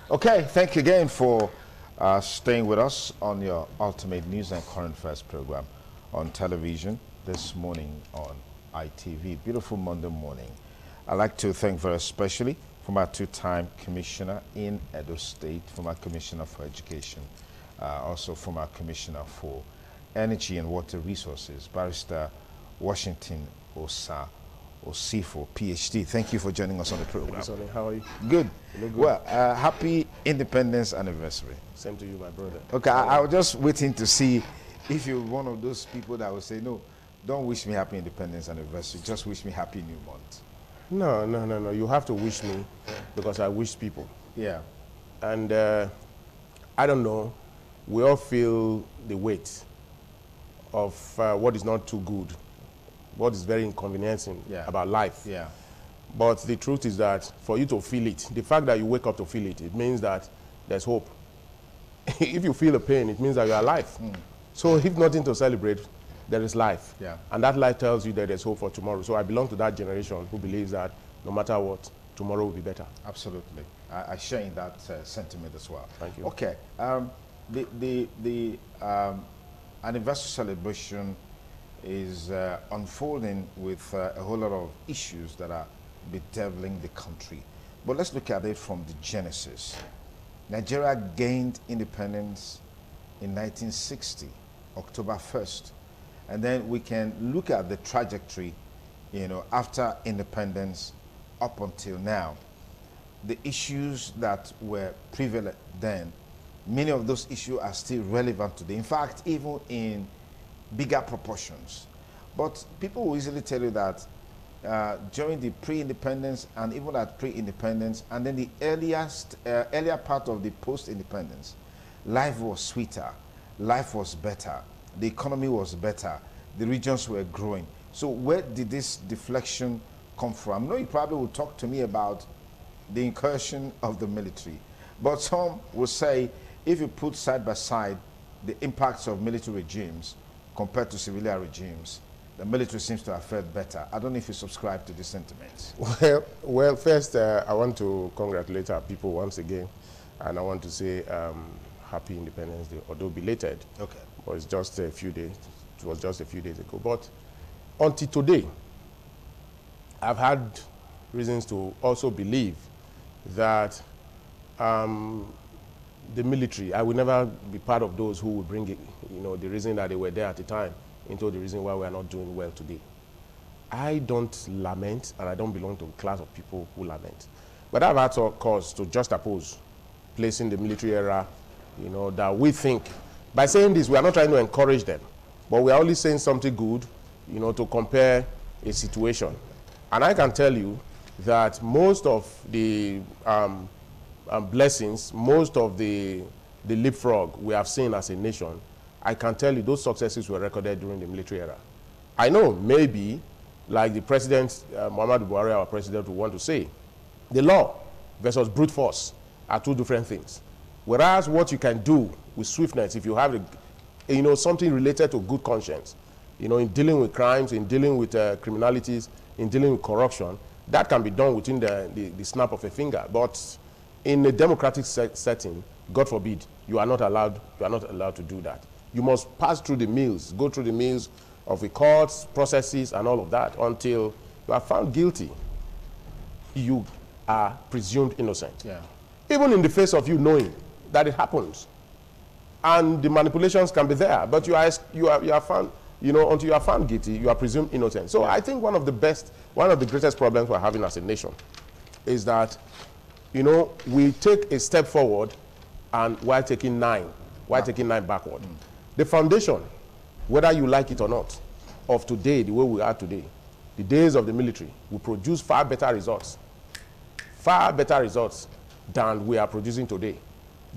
Okay, thank you again for staying with us on your ultimate news and current affairs program on television this morning on ITV. Beautiful Monday morning. I'd like to thank very especially from our two-time commissioner in Edo State, from our commissioner for education, also from our commissioner for energy and water resources, Barrister Washington Osifo, PhD. Thank you for joining us on the program. Thank you, how are you? Good. Good. Well, happy Independence Anniversary. Same to you, my brother. Okay, I was just waiting to see if you're one of those people that would say, no, don't wish me happy Independence Anniversary, just wish me happy new month. No. You have to wish me because I wish people. Yeah. And I don't know, we all feel the weight of what is not too good, what is very inconveniencing about life. Yeah. But the truth is that for you to feel it, the fact that you wake up to feel it, it means that there's hope. If you feel the pain, it means that you're alive. So if nothing to celebrate, there is life. Yeah. And that life tells you that there's hope for tomorrow. So I belong to that generation who believes that no matter what, tomorrow will be better. Absolutely. I share in that sentiment as well. Thank you. Okay. The anniversary celebration is unfolding with a whole lot of issues that are bedeviling the country. But let's look at it from the genesis. Nigeria gained independence in 1960, October 1st. And then we can look at the trajectory, after independence up until now. The issues that were prevalent then, many of those issues are still relevant today. In fact, even in bigger proportions. But people will easily tell you that during the pre-independence and even at pre-independence and then the earlier part of the post-independence, life was sweeter, life was better, the economy was better, the regions were growing. So where did this deflection come from? I know you probably will talk to me about the incursion of the military, but some will say if you put side by side the impacts of military regimes compared to civilian regimes, the military seems to have fared better. I don't know if you subscribe to these sentiments. Well, first, I want to congratulate our people once again, and I want to say Happy Independence Day, although belated. Okay. But it's just a few days. It was just a few days ago. But until today, I've had reasons to also believe that the military, I will never be part of those who will bring it, the reason that they were there at the time into the reason why we are not doing well today. I don't lament, and I don't belong to a class of people who lament. But I've had cause to juxtapose placing the military era, that we think, by saying this, we are not trying to encourage them, but we are only saying something good, to compare a situation. And I can tell you that most of the blessings, most of the leapfrog we have seen as a nation, I can tell you those successes were recorded during the military era. I know maybe, like the president, Muhammadu Buhari, our president, would want to say, the law versus brute force are two different things. Whereas what you can do with swiftness, if you have something related to good conscience, in dealing with crimes, in dealing with criminalities, in dealing with corruption, that can be done within the snap of a finger. But in a democratic setting, God forbid, you are not allowed to do that. You must pass through the mills, go through the mills of the courts, processes, and all of that until you are found guilty. You are presumed innocent. Yeah. Even in the face of you knowing that it happens. And the manipulations can be there, but you are found, until you are found guilty, you are presumed innocent. So I think one of the greatest problems we're having as a nation is that, we take a step forward and while taking nine backward. The foundation, whether you like it or not, of today, the way we are today, the days of the military will produce far better results than we are producing today.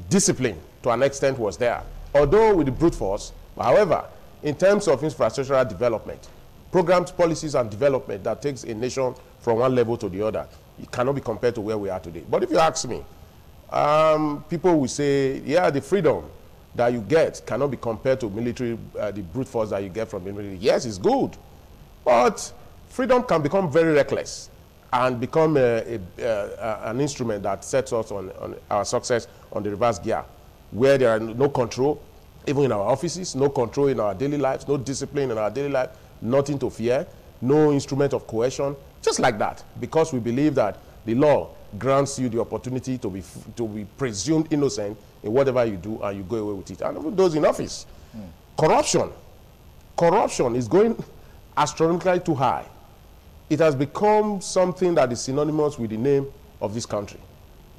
Discipline, to an extent, was there, although with the brute force. However, in terms of infrastructural development, programs, policies, and development that takes a nation from one level to the other, it cannot be compared to where we are today. But if you ask me, people will say, yeah, the freedom that you get cannot be compared to military, the brute force that you get from the military. Yes, it's good, but freedom can become very reckless. and become an instrument that sets us on our success on the reverse gear, where there are no control, even in our offices, no control in our daily lives, no discipline in our daily life, nothing to fear, no instrument of coercion, just like that, because we believe that the law grants you the opportunity to be presumed innocent in whatever you do, and you go away with it. And even those in office. Corruption is going astronomically too high. It has become something that is synonymous with the name of this country.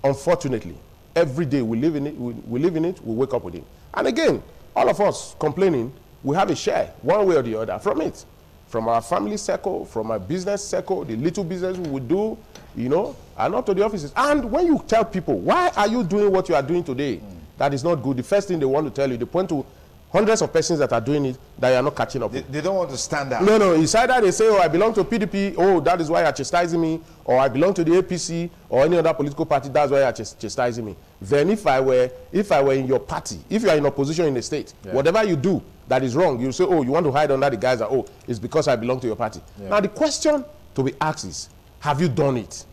Unfortunately, every day we live in it, we wake up with it. And again, all of us complaining, we have a share, one way or the other, from it. From our family circle, from our business circle, the little business we do, you know, and up to the offices. And when you tell people, why are you doing what you are doing today? That is not good. The first thing they want to tell you, they point to hundreds of persons that are doing it that you are not catching up with. They don't want to stand out. No, it's either they say, oh, I belong to PDP, oh, that is why you're chastising me, or I belong to the APC, or any other political party, that's why you're chastising me. Then if I were in your party, if you are in opposition in the state, whatever you do that is wrong, you say, oh, you want to hide under the guise that, oh, it's because I belong to your party. Now, the question to be asked is, have you done it?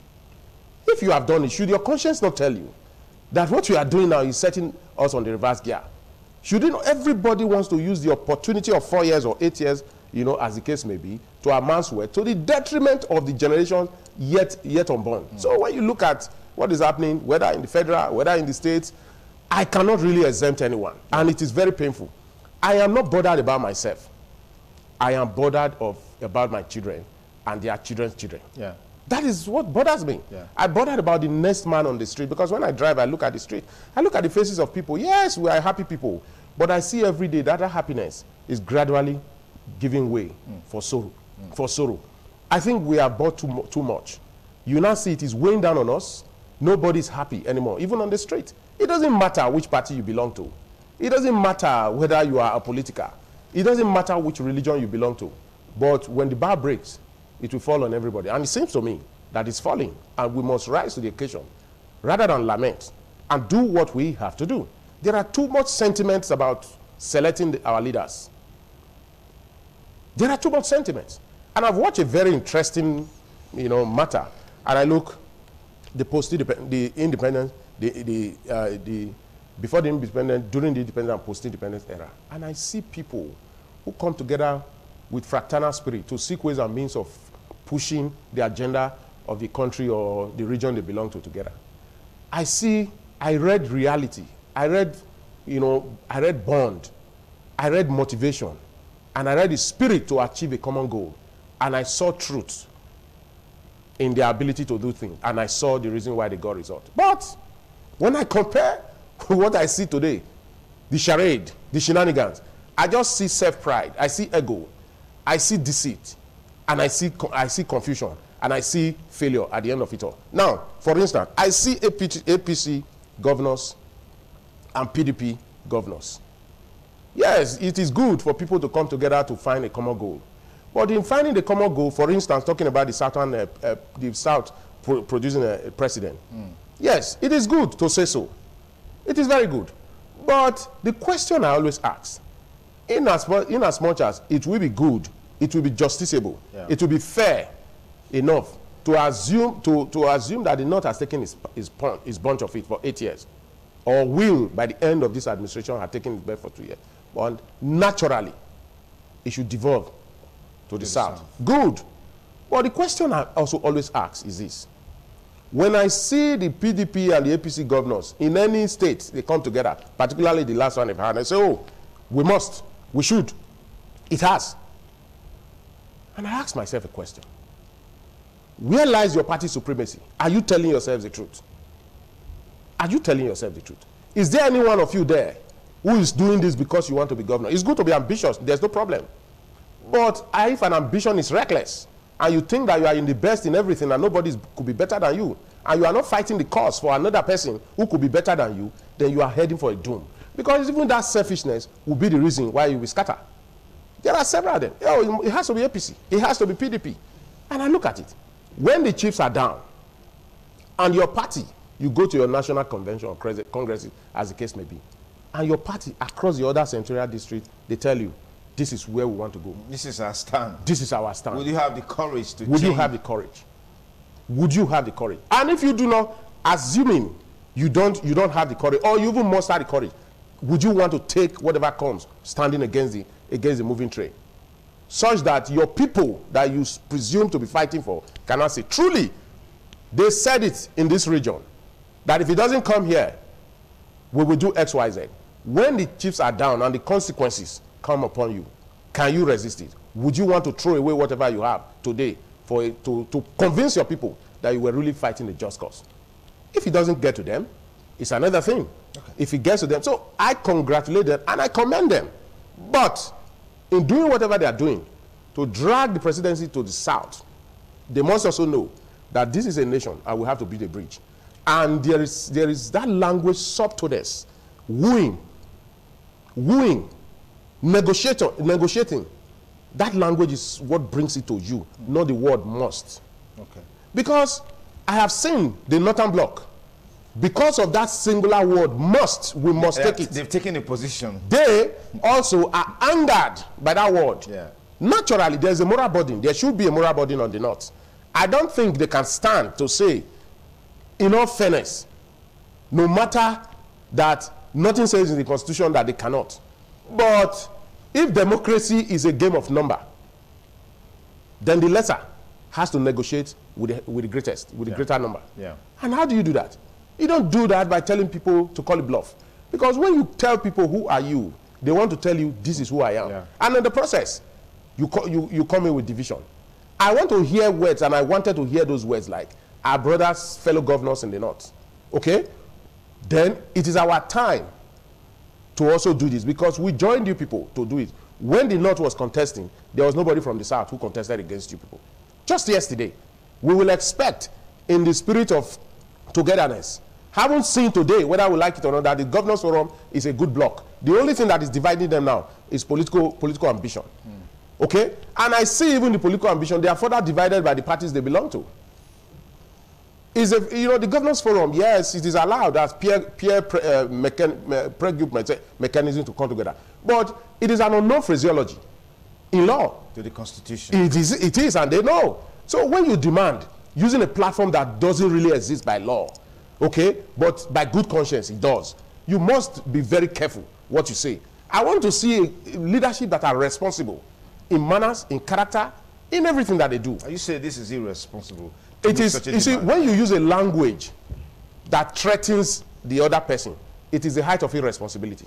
If you have done it, should your conscience not tell you that what you are doing now is setting us on the reverse gear? Should you know, everybody wants to use the opportunity of 4 years or 8 years, you know, as the case may be, to amass wealth to the detriment of the generation yet unborn. So when you look at what is happening, whether in the federal, whether in the states, I cannot really exempt anyone, and it is very painful. I am not bothered about myself. I am bothered about my children and their children's children. Yeah. That is what bothers me. Yeah. I bothered about the next man on the street, because when I drive, I look at the street. I look at the faces of people. Yes, we are happy people. But I see every day that happiness is gradually giving way for sorrow. For sorrow. I think we are bought too much. You now see it is weighing down on us. Nobody's happy anymore, even on the street. It doesn't matter which party you belong to. It doesn't matter whether you are a political. It doesn't matter which religion you belong to. But when the bar breaks, it will fall on everybody. And it seems to me that it's falling, and we must rise to the occasion rather than lament and do what we have to do. There are too much sentiments about selecting our leaders. There are too much sentiments. And I've watched a very interesting, you know, matter. And I look, before the independence, during the independence and post-independence era. And I see people who come together with fraternal spirit to seek ways and means of pushing the agenda of the country or the region they belong to together. I read reality. I read bond. I read motivation. And I read the spirit to achieve a common goal. And I saw truth in their ability to do things. And I saw the reason why they got results. But when I compare what I see today, the charade, the shenanigans, I just see self-pride. I see ego. I see deceit. And I see confusion. And I see failure at the end of it all. Now, for instance, I see APC governors and PDP governors. Yes, it is good for people to come together to find a common goal. But in finding the common goal, for instance, talking about the South producing a president, yes, it is good to say so. It is very good. But the question I always ask, in as much as it will be good, it will be justiciable, it will be fair enough to assume that the North has taken his bunch of it for 8 years, or will, by the end of this administration, have taken his bed for 2 years. But naturally, it should devolve to the South. Good. But the question I also always ask is this. When I see the PDP and the APC governors in any state, they come together, particularly the last one they've had, I say, oh, we should. It has. And I ask myself a question. Where lies your party supremacy? Are you telling yourselves the truth? Are you telling yourself the truth? Is there any one of you there who is doing this because you want to be governor? It's good to be ambitious. There's no problem. But if an ambition is reckless, and you think that you are in the best in everything and nobody could be better than you, and you are not fighting the cause for another person who could be better than you, then you are heading for a doom. Because even that selfishness will be the reason why you will scatter. There are several of them. Oh, it has to be APC. It has to be PDP. And I look at it. When the chips are down, and your party, you go to your national convention or congress, as the case may be, and your party across the other senatorial district, they tell you, this is where we want to go. This is our stand. This is our stand. Will you have the courage to change? Will you have the courage? would you have the courage? And if you do not, assuming you don't have the courage, or you even muster the courage, would you want to take whatever comes standing against the moving train, such that your people that you presume to be fighting for cannot say, truly, they said it in this region, that if it doesn't come here, we will do X, Y, Z. When the chips are down and the consequences come upon you, can you resist it? Would you want to throw away whatever you have today to convince your people that you were really fighting a just cause? If it doesn't get to them, it's another thing. Okay. If it gets to them, so I congratulate them and I commend them. But in doing whatever they are doing, to drag the presidency to the south, they must also know that this is a nation and we have to build a bridge. And there is that language subtleness, wooing, negotiating. That language is what brings it to you, not the word must. Okay. Because I have seen the Northern Bloc, because of that singular word must, we must take it. They've taken a position. They also are angered by that word. Yeah. Naturally, there's a moral burden. There should be a moral burden on the North. I don't think they can stand to say, in all fairness, no matter that nothing says in the Constitution that they cannot. But if democracy is a game of number, then the lesser has to negotiate with the greatest, with the greater number. Yeah. And how do you do that? You don't do that by telling people to call it bluff. Because when you tell people who are you, they want to tell you this is who I am. Yeah. And in the process, you come in with division. I want to hear words, and I wanted to hear those words like our brothers, fellow governors in the North. Okay? Then it is our time to also do this, because we joined you people to do it. When the North was contesting, there was nobody from the South who contested against you people. Just yesterday, we will expect, in the spirit of togetherness, haven't seen today, whether we like it or not, that the Governors Forum is a good bloc. The only thing that is dividing them now is political ambition. Okay? And I see even the political ambition, they are further divided by the parties they belong to. The Governors Forum, yes, it is allowed as peer mechanism to come together. But it is an unknown phraseology in law. To the Constitution. It is, and they know. So when you demand, using a platform that doesn't really exist by law, okay, but by good conscience it does, you must be very careful what you say. I want to see leadership that are responsible in manners, in character, in everything that they do. You say this is irresponsible. It is, you see, when you use a language that threatens the other person, it is the height of irresponsibility.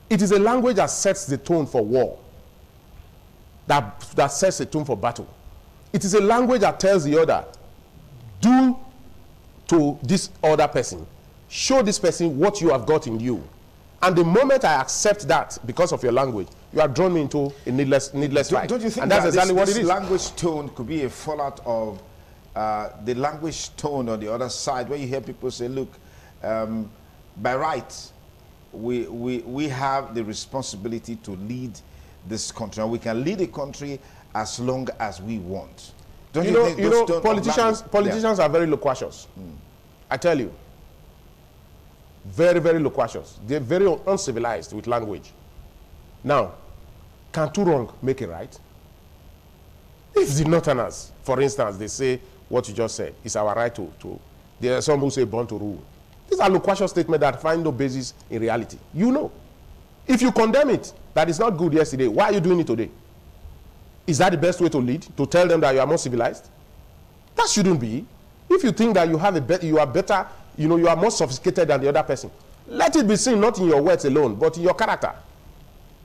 It is a language that sets the tone for war, that sets the tone for battle. It is a language that tells the other, do to this other person, show this person what you have got in you. And the moment I accept that because of your language, you have drawn me into a needless fight. Don't you think and that's exactly what it is? Language tone could be a fallout of the language tone on the other side, where you hear people say, look, by right, we have the responsibility to lead this country, and we can lead a country as long as we want. Don't you think politicians are very loquacious. I tell you. Very, very loquacious. They're very uncivilized with language. Now, can two wrong make it right? If the Northerners, for instance, they say what you just said, it's our right to there are some who say born to rule. These are loquacious statements that find no basis in reality. You know. If you condemn it, that is not good yesterday, why are you doing it today? Is that the best way to lead? To tell them that you are more civilized? That shouldn't be. If you think that you have you are better, you are more sophisticated than the other person, let it be seen not in your words alone, but in your character.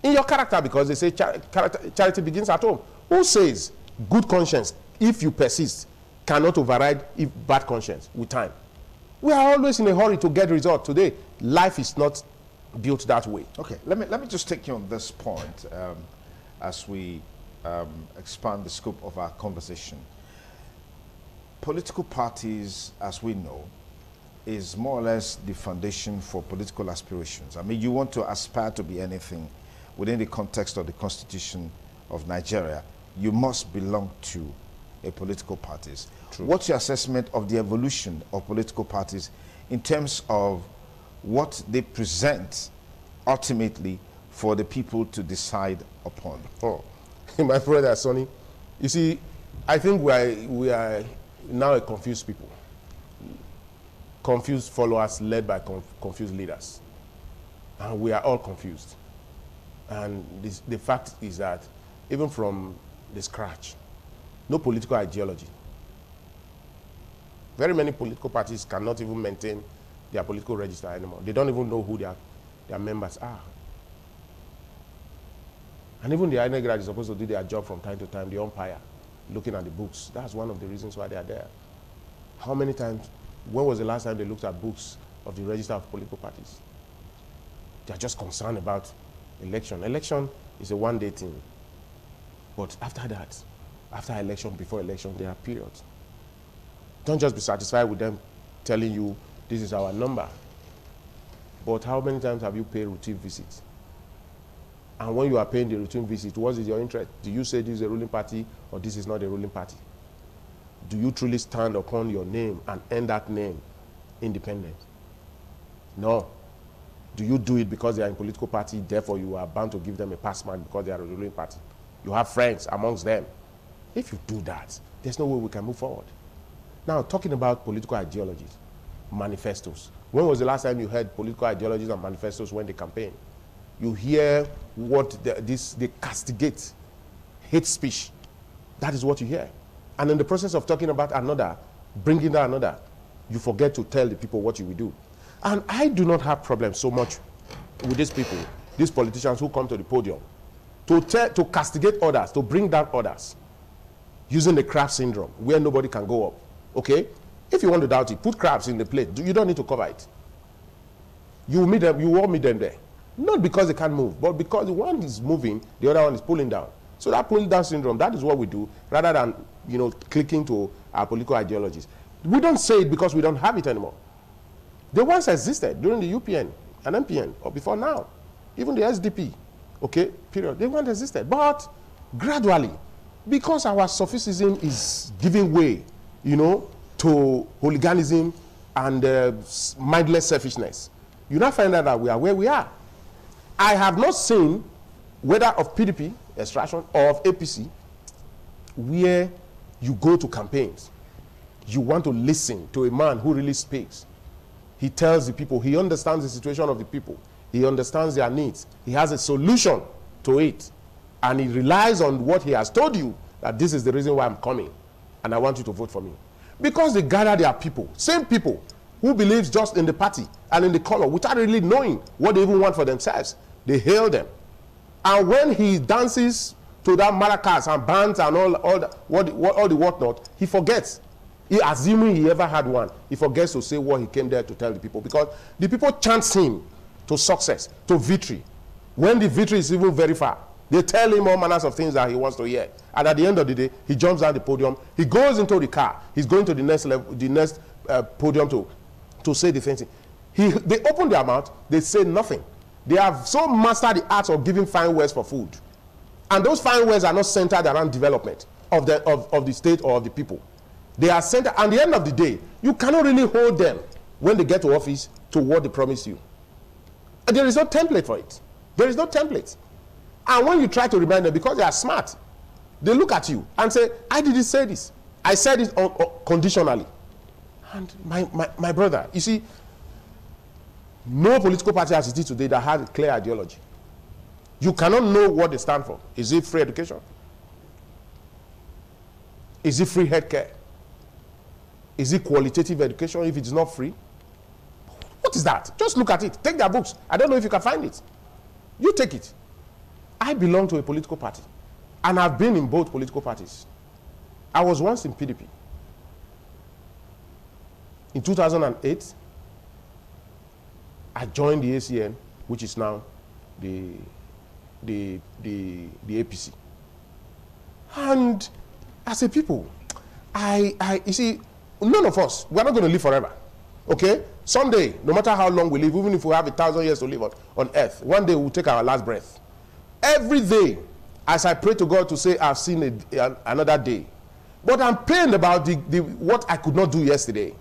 In your character, because they say charity begins at home. Who says good conscience, if you persist, cannot override bad conscience with time? We are always in a hurry to get results. Today, life is not built that way. Okay, let me just take you on this point as we expand the scope of our conversation. Political parties, as we know, is more or less the foundation for political aspirations. I mean, you want to aspire to be anything within the context of the Constitution of Nigeria, you must belong to a political parties. True. What's your assessment of the evolution of political parties in terms of what they present ultimately for the people to decide upon? Oh, my brother Sonny, you see, I think we are now a confused people. Confused followers led by confused leaders. And we are all confused. And the fact is that even from the scratch, no political ideology. Very many political parties cannot even maintain their political register anymore. They don't even know who their members are. And even the INEC is supposed to do their job from time to time, the umpire, looking at the books. That's one of the reasons why they are there. How many times, when was the last time they looked at books of the register of political parties? They are just concerned about election. Election is a one-day thing. But after that, after election, before election, there are periods. Don't just be satisfied with them telling you, this is our number. But how many times have you paid routine visits? And when you are paying the routine visit, what is your interest? Do you say this is a ruling party or this is not a ruling party? Do you truly stand upon your name and earn that name independent? No. Do you do it because they are in a political party, therefore you are bound to give them a pass mark because they are a ruling party? You have friends amongst them. If you do that, there's no way we can move forward. Now, talking about political ideologies, manifestos. When was the last time you heard political ideologies and manifestos when they campaign? You hear what they castigate, hate speech. That is what you hear. And in the process of talking about another, bringing down another, you forget to tell the people what you will do. And I do not have problems so much with these people, these politicians who come to the podium, to castigate others, to bring down others, using the crab syndrome, where nobody can go up. Okay? If you want to doubt it, put crabs in the plate. You don't need to cover it. You meet them, you won't meet them there. Not because they can't move, but because the one is moving, the other one is pulling down. So that pulling down syndrome, that is what we do, rather than, clicking to our political ideologies. We don't say it because we don't have it anymore. They once existed during the UPN and MPN, or before now. Even the SDP, okay, period. They once existed. But gradually, because our sophisticism is giving way, to hooliganism and mindless selfishness, you now find out that we are where we are. I have not seen, whether of PDP, extraction, or of APC, where you go to campaigns, you want to listen to a man who really speaks. He tells the people, he understands the situation of the people, he understands their needs, he has a solution to it, and he relies on what he has told you, that this is the reason why I'm coming, and I want you to vote for me. Because they gather their people, same people, who believes just in the party and in the color, without really knowing what they even want for themselves. They hail them. And when he dances to that maracas and bands and all the whatnot, he forgets. Assuming he ever had one, he forgets to say what he came there to tell the people. Because the people chant him to success, to victory. When the victory is even very far, they tell him all manners of things that he wants to hear. And at the end of the day, he jumps down the podium, he goes into the car, he's going to the next level, the next podium to say the same thing. They open their mouth, they say nothing. They have so mastered the art of giving fine words for food. And those fine words are not centered around development of the state or of the people. They are centered, at the end of the day, you cannot really hold them when they get to office to what they promise you. And there is no template for it. There is no template. And when you try to remind them, because they are smart, they look at you and say, I didn't say this. I said it conditionally. And my brother, you see, no political party as it is today that has a clear ideology. You cannot know what they stand for. Is it free education? Is it free healthcare? Is it qualitative education if it is not free? What is that? Just look at it. Take their books. I don't know if you can find it. You take it. I belong to a political party. And I've been in both political parties. I was once in PDP. In 2008, I joined the ACN, which is now the APC. And as a people, you see, none of us, we're not going to live forever. Okay? Someday, no matter how long we live, even if we have 1,000 years to live on earth, one day we'll take our last breath. Every day, as I pray to God to say I've seen another day, but I'm pained about what I could not do yesterday.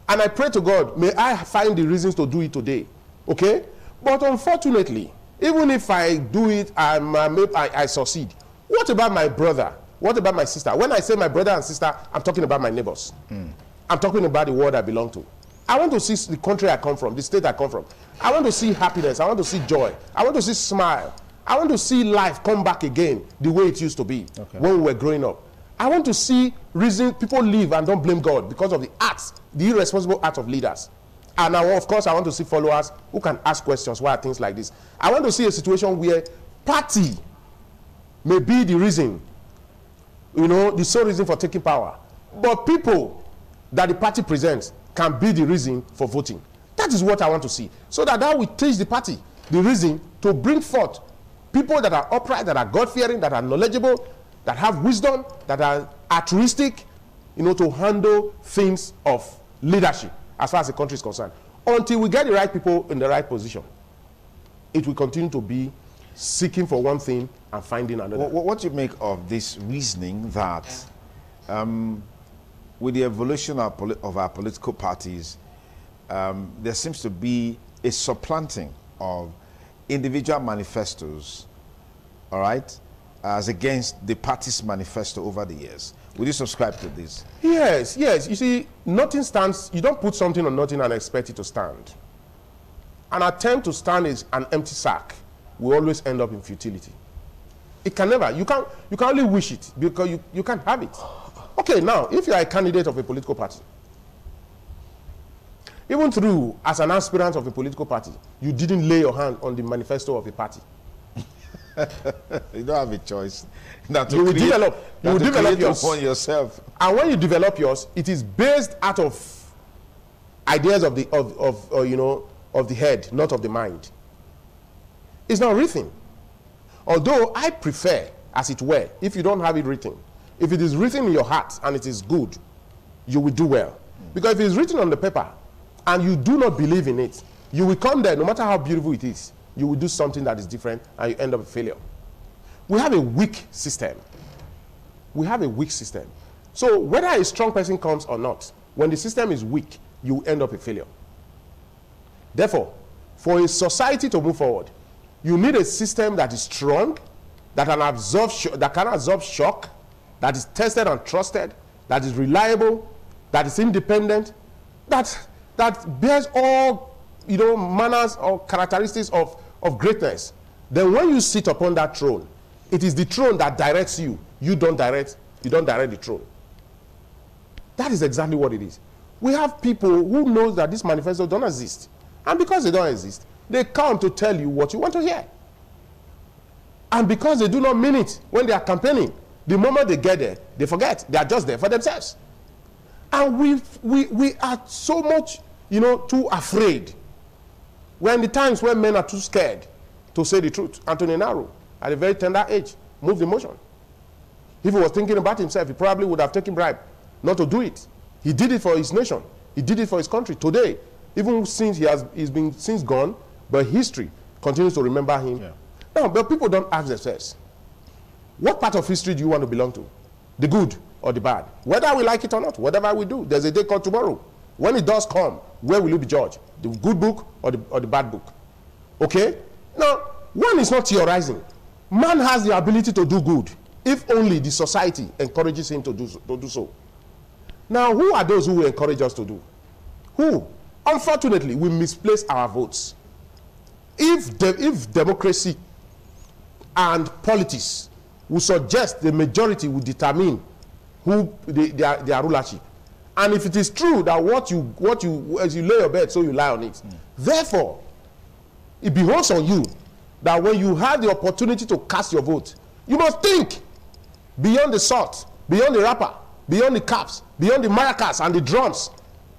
And I pray to God, may I find the reasons to do it today. Okay? But unfortunately, even if I do it, I succeed. What about my brother What about my sister? When I say my brother and sister, I'm talking about my neighbors. I'm talking about the world I belong to. I want to see the country I come from, the state I come from. I want to see happiness. I want to see joy. I want to see smile. I want to see life come back again the way it used to be when we were growing up. I want to see reason people live and don't blame God because of the acts, the irresponsible acts of leaders. And now, of course, I want to see followers who can ask questions. Why are things like this? I want to see a situation where party may be the reason, the sole reason for taking power. But people that the party presents can be the reason for voting. That is what I want to see. So that will teach the party the reason to bring forth people that are upright, that are God-fearing, that are knowledgeable, that have wisdom, that are altruistic, to handle things of leadership as far as the country is concerned. Until we get the right people in the right position, it will continue to be seeking for one thing and finding another. What do you make of this reasoning that with the evolution of our political parties, there seems to be a supplanting of individual manifestos, all right, as against the party's manifesto over the years? Would you subscribe to this? Yes. You see, nothing stands. You don't put something on nothing and expect it to stand. An attempt to stand is an empty sack. We always end up in futility. It can never. You can only wish it because you can't have it. Okay, now, if you are a candidate of a political party, even through as an aspirant of a political party, you didn't lay your hand on the manifesto of a party. You don't have a choice. You will develop yours yourself. And when you develop yours, it is based out of ideas of the head, not of the mind. It's not written. Although I prefer, as it were, if you don't have it written, if it is written in your heart and it is good, you will do well. Because if it is written on the paper and you do not believe in it, you will come there, no matter how beautiful it is, you will do something that is different and you end up a failure. We have a weak system. So whether a strong person comes or not, when the system is weak, you end up a failure. Therefore, for a society to move forward, you need a system that is strong, that can absorb shock, that is tested and trusted, that is reliable, that is independent, that bears all manners or characteristics of greatness. Then when you sit upon that throne, it is the throne that directs you. You don't direct the throne. That is exactly what it is. We have people who know that this manifesto don't exist. And because they don't exist, they come to tell you what you want to hear. And because they do not mean it when they are campaigning, the moment they get there, they forget. They are just there for themselves. And we are so much, too afraid. We're in the times when men are too scared to say the truth. Anthony Naro, at a very tender age, moved the motion. If he was thinking about himself, he probably would have taken bribe not to do it. He did it for his nation. He did it for his country. Today, even since he's been gone, but history continues to remember him. Yeah. Now, but people don't ask themselves, what part of history do you want to belong to? The good or the bad? Whether we like it or not, whatever we do, there's a day called tomorrow. When it does come, where will you be judged? The good book or the bad book? Okay? Now, one is not theorizing. Man has the ability to do good if only the society encourages him to do so. Now, who are those who will encourage us to do? Who? Unfortunately, we misplace our votes. If democracy and politics will suggest the majority will determine who their rulership, and if it is true that what you as you lay your bed, so you lie on it. Therefore, it behoves on you that when you have the opportunity to cast your vote, you must think beyond the salt, beyond the wrapper, beyond the caps, beyond the maracas and the drums.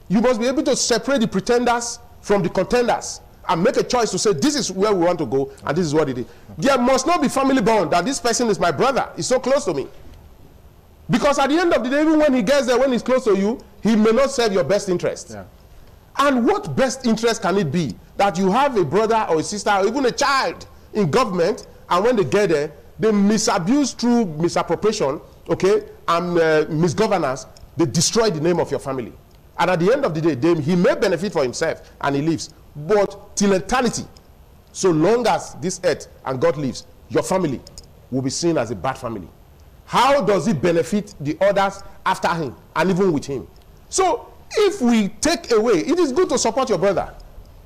You must be able to separate the pretenders from the contenders and make a choice to say, this is where we want to go and this is what it is. There must not be family bond that this person is my brother, is so close to me. Because at the end of the day, even when he gets there, when he's close to you, he may not serve your best interest. Yeah. And what best interest can it be that you have a brother or a sister or even a child in government, and when they get there, they misabuse through misappropriation, okay, and misgovernance, they destroy the name of your family. And at the end of the day, he may benefit for himself and he lives. But till eternity, so long as this earth and God lives, your family will be seen as a bad family. how does it benefit the others after him and even with him? So if we take away, it is good to support your brother,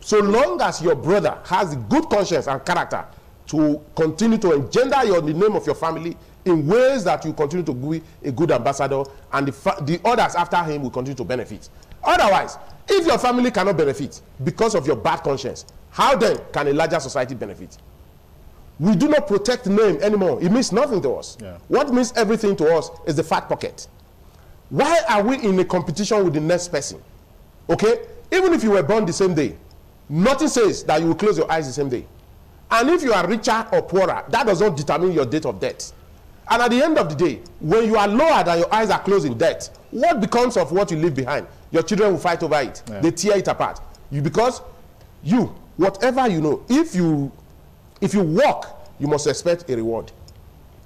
so long as your brother has a good conscience and character to continue to engender the name of your family in ways that you continue to be a good ambassador, and the others after him will continue to benefit. Otherwise, if your family cannot benefit because of your bad conscience, how then can a larger society benefit? We do not protect the name anymore. It means nothing to us. Yeah. What means everything to us is the fat pocket. Why are we in a competition with the next person? Okay? Even if you were born the same day, nothing says that you will close your eyes the same day. And if you are richer or poorer, that does not determine your date of death. And at the end of the day, when you are lower than your eyes are closed in death, what becomes of what you leave behind? Your children will fight over it. Yeah. They tear it apart. Because you, whatever you know, if you walk, you must expect a reward.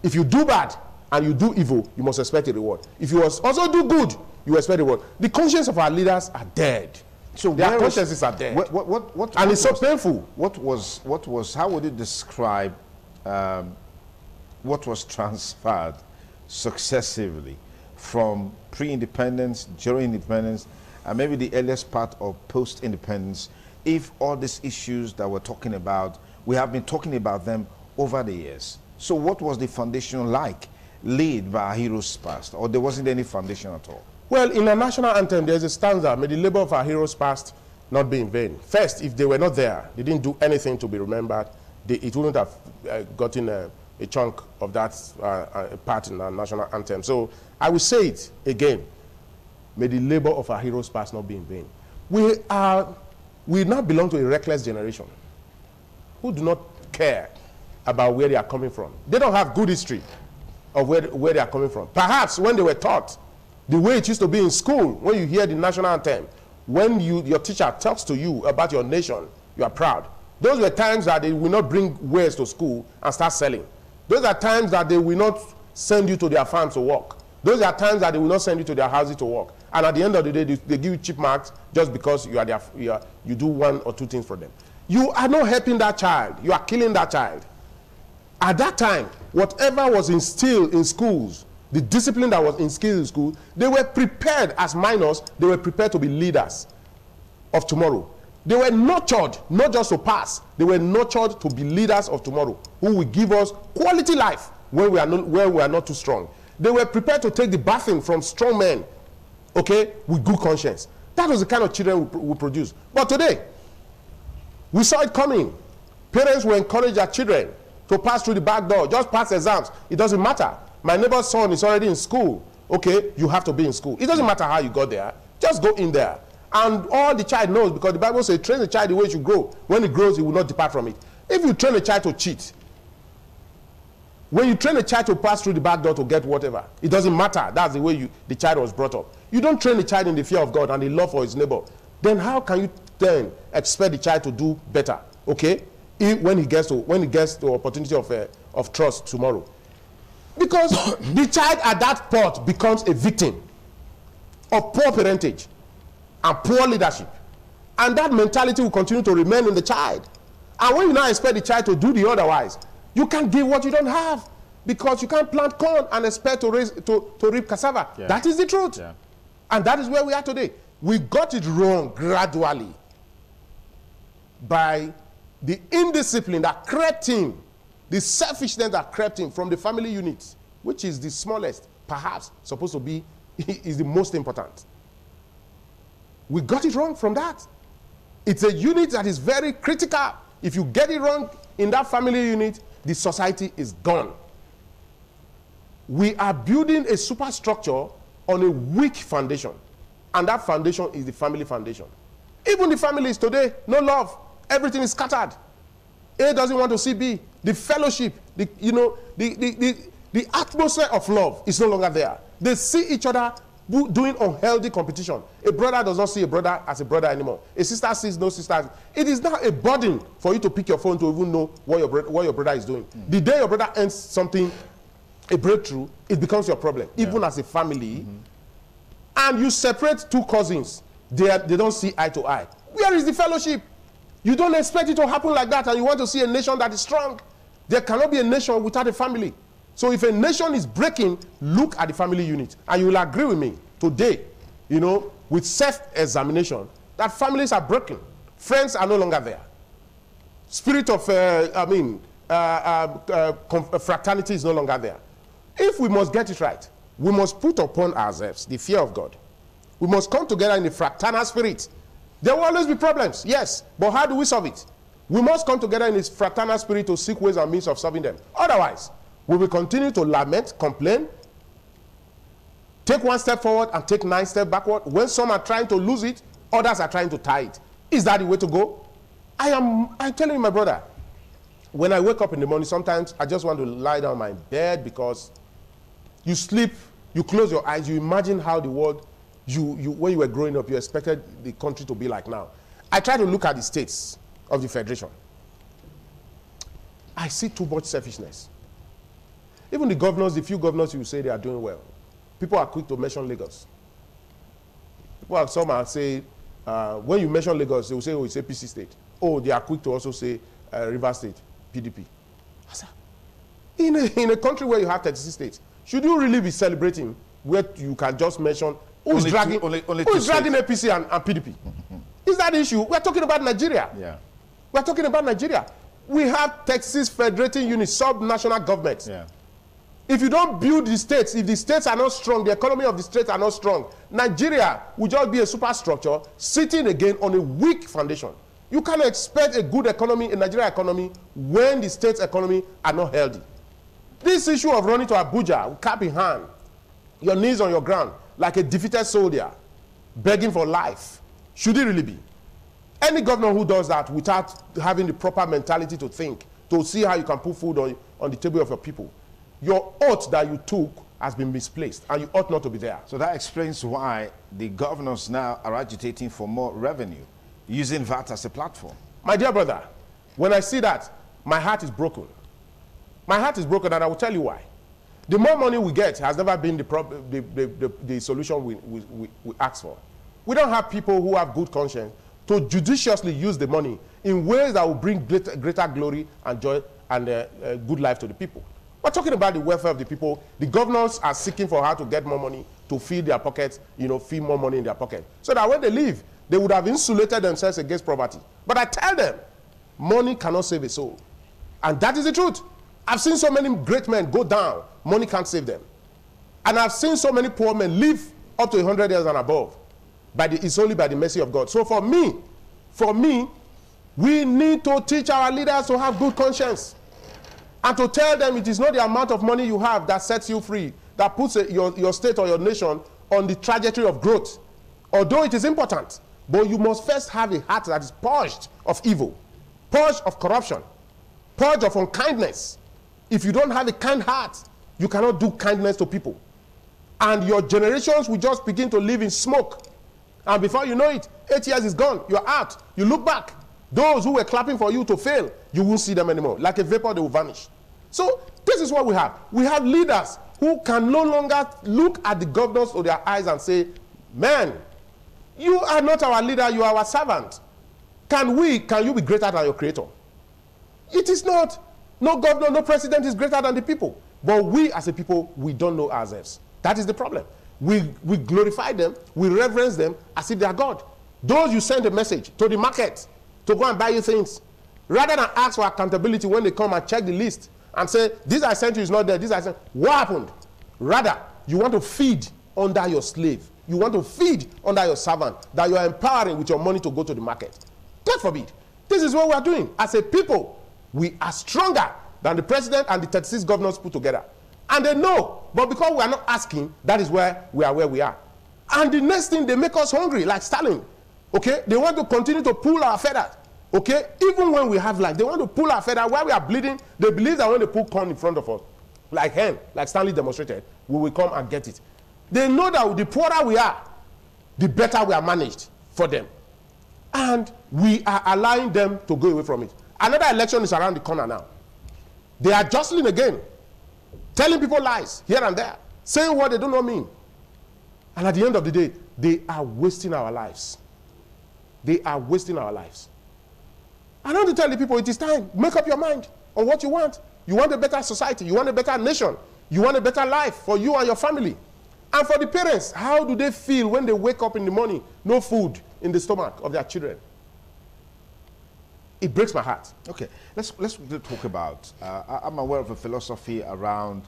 If you do bad and you do evil, you must expect a reward. If you also do good, you expect a reward. The conscience of our leaders are dead. So their consciences are dead. And it's so painful. How would you describe what was transferred successively from pre-independence, during independence, and maybe the earliest part of post-independence, if all these issues that we're talking about, we have been talking about them over the years. So what was the foundation like, laid by our heroes past, or there wasn't any foundation at all? Well, in a national anthem, there's a stanza, may the labor of our heroes past not be in vain. First, if they were not there, they didn't do anything to be remembered, it wouldn't have gotten a chunk of that part in our national anthem. So I will say it again, may the labor of our heroes past not be in vain. We now belong to a reckless generation who do not care about where they are coming from. They don't have good history of where they are coming from. Perhaps when they were taught the way it used to be in school, when you hear the national anthem, when your teacher talks to you about your nation, you are proud. Those were times that they will not bring wares to school and start selling. Those are times that they will not send you to their farms to work. Those are times that they will not send you to their houses to work. And at the end of the day, they give you cheap marks just because you do one or two things for them. You are not helping that child. You are killing that child. At that time, whatever was instilled in schools, the discipline that was instilled in school, they were prepared as minors, they were prepared to be leaders of tomorrow. They were nurtured, not just to pass, they were nurtured to be leaders of tomorrow, who will give us quality life when we are not too strong. They were prepared to take the bathing from strong men, okay, with good conscience. That was the kind of children we produce. But today, we saw it coming. Parents will encourage their children to pass through the back door, just pass exams. It doesn't matter. My neighbor's son is already in school. Okay, you have to be in school. It doesn't matter how you got there. Just go in there. And all the child knows, because the Bible says, train the child the way it should grow. When it grows, he will not depart from it. If you train a child to cheat, when you train a child to pass through the back door to get whatever, it doesn't matter. That's the way the child was brought up. You don't train a child in the fear of God and the love for his neighbor. Then how can you then expect the child to do better? Okay, when he gets to opportunity of trust tomorrow, because the child at that point becomes a victim of poor parentage and poor leadership, and that mentality will continue to remain in the child. And when you now expect the child to do the otherwise, you can't give what you don't have, because you can't plant corn and expect to reap cassava. Yeah. That is the truth. Yeah. And that is where we are today. We got it wrong gradually by the indiscipline that crept in, the selfishness that crept in from the family unit, which is the smallest, perhaps supposed to be, is the most important. We got it wrong from that. It's a unit that is very critical. If you get it wrong in that family unit, the society is gone. We are building a superstructure on a weak foundation, and that foundation is the family foundation. Even the families today, no love. Everything is scattered. A doesn't want to see B. The fellowship, the atmosphere of love is no longer there. They see each other doing unhealthy competition. A brother does not see a brother as a brother anymore. A sister sees no sister. It is now a burden for you to pick your phone to even know what your brother is doing. Mm. The day your brother ends something, a breakthrough, it becomes your problem, even as a family. Mm-hmm. And you separate two cousins, they don't see eye to eye. Where is the fellowship? You don't expect it to happen like that, and you want to see a nation that is strong. There cannot be a nation without a family. So if a nation is breaking, look at the family unit. And you will agree with me today, you know, with self-examination, that families are broken. Friends are no longer there. Spirit of, fraternity is no longer there. If we must get it right, we must put upon ourselves the fear of God. We must come together in the fraternal spirit. There will always be problems, yes, but how do we solve it? We must come together in this fraternal spirit to seek ways and means of solving them. Otherwise, we will continue to lament, complain, take one step forward and take 9 steps backward. When some are trying to lose it, others are trying to tie it. Is that the way to go? I'm telling you, my brother, when I wake up in the morning, sometimes I just want to lie down on my bed because you sleep, you close your eyes, you imagine how the world, when you were growing up, you expected the country to be like now. I try to look at the states of the Federation. I see too much selfishness. Even the governors, the few governors you say they are doing well, people are quick to mention Lagos. Some are say, when you mention Lagos, they will say, oh, it's APC state. Oh, they are quick to also say River State, PDP. In a country where you have 36 states, should you really be celebrating where you can just mention who's dragging APC and PDP? Is that the issue? We're talking about Nigeria. Yeah. We're talking about Nigeria. We have Texas federating units, sub-national governments. Yeah. If you don't build the states, if the states are not strong, the economy of the states are not strong, Nigeria will just be a superstructure sitting again on a weak foundation. You cannot expect a good economy, a Nigerian economy, when the state's economy are not healthy. This issue of running to Abuja, cap in hand, your knees on your ground, like a defeated soldier, begging for life, should it really be? Any governor who does that without having the proper mentality to think, to see how you can put food on the table of your people, your oath that you took has been misplaced, and you ought not to be there. So that explains why the governors now are agitating for more revenue, using VAT as a platform. My dear brother, when I see that, my heart is broken. My heart is broken, and I will tell you why. The more money we get has never been the solution we ask for. We don't have people who have good conscience to judiciously use the money in ways that will bring greater glory and joy and good life to the people. We're talking about the welfare of the people. The governors are seeking for how to get more money to feed their pockets, feed more money in their pocket. So that when they leave, they would have insulated themselves against poverty. But I tell them, money cannot save a soul. And that is the truth. I've seen so many great men go down, money can't save them. And I've seen so many poor men live up to 100 years and above. It's only by the mercy of God. So for me, we need to teach our leaders to have good conscience. And to tell them it is not the amount of money you have that sets you free, that puts your state or your nation on the trajectory of growth. Although it is important, but you must first have a heart that is purged of evil, purged of corruption, purged of unkindness. If you don't have a kind heart, you cannot do kindness to people. And your generations will just begin to live in smoke. And before you know it, 8 years is gone, you're out. You look back. Those who were clapping for you to fail, you won't see them anymore. Like a vapor, they will vanish. So this is what we have. We have leaders who can no longer look at the governors with their eyes and say, man, you are not our leader, you are our servant. Can you be greater than your creator? It is not. No governor, no president is greater than the people. But we as a people, we don't know ourselves. That is the problem. We glorify them, we reverence them as if they are God. Those you send a message to the market to go and buy you things, rather than ask for accountability when they come and check the list and say, this I sent you is not there, this I sent. What happened? Rather, you want to feed under your slave. You want to feed under your servant that you are empowering with your money to go to the market. God forbid. This is what we are doing. As a people, we are stronger than the president and the 36 governors put together. And they know, but because we are not asking, that is where we are. And the next thing, they make us hungry, like Stalin. Okay? They want to continue to pull our feathers. Okay? Even when we have life, they want to pull our feathers. While we are bleeding, they believe that when they put corn in front of us, like hen, like Stanley demonstrated, we will come and get it. They know that the poorer we are, the better we are managed for them. And we are allowing them to go away from it. Another election is around the corner now. They are jostling again, telling people lies here and there, saying what they do not mean. And at the end of the day, they are wasting our lives. They are wasting our lives. I want to tell the people, it is time. Make up your mind on what you want. You want a better society. You want a better nation. You want a better life for you and your family. And for the parents, how do they feel when they wake up in the morning, no food in the stomach of their children? It breaks my heart. Okay, let's talk about, I'm aware of a philosophy around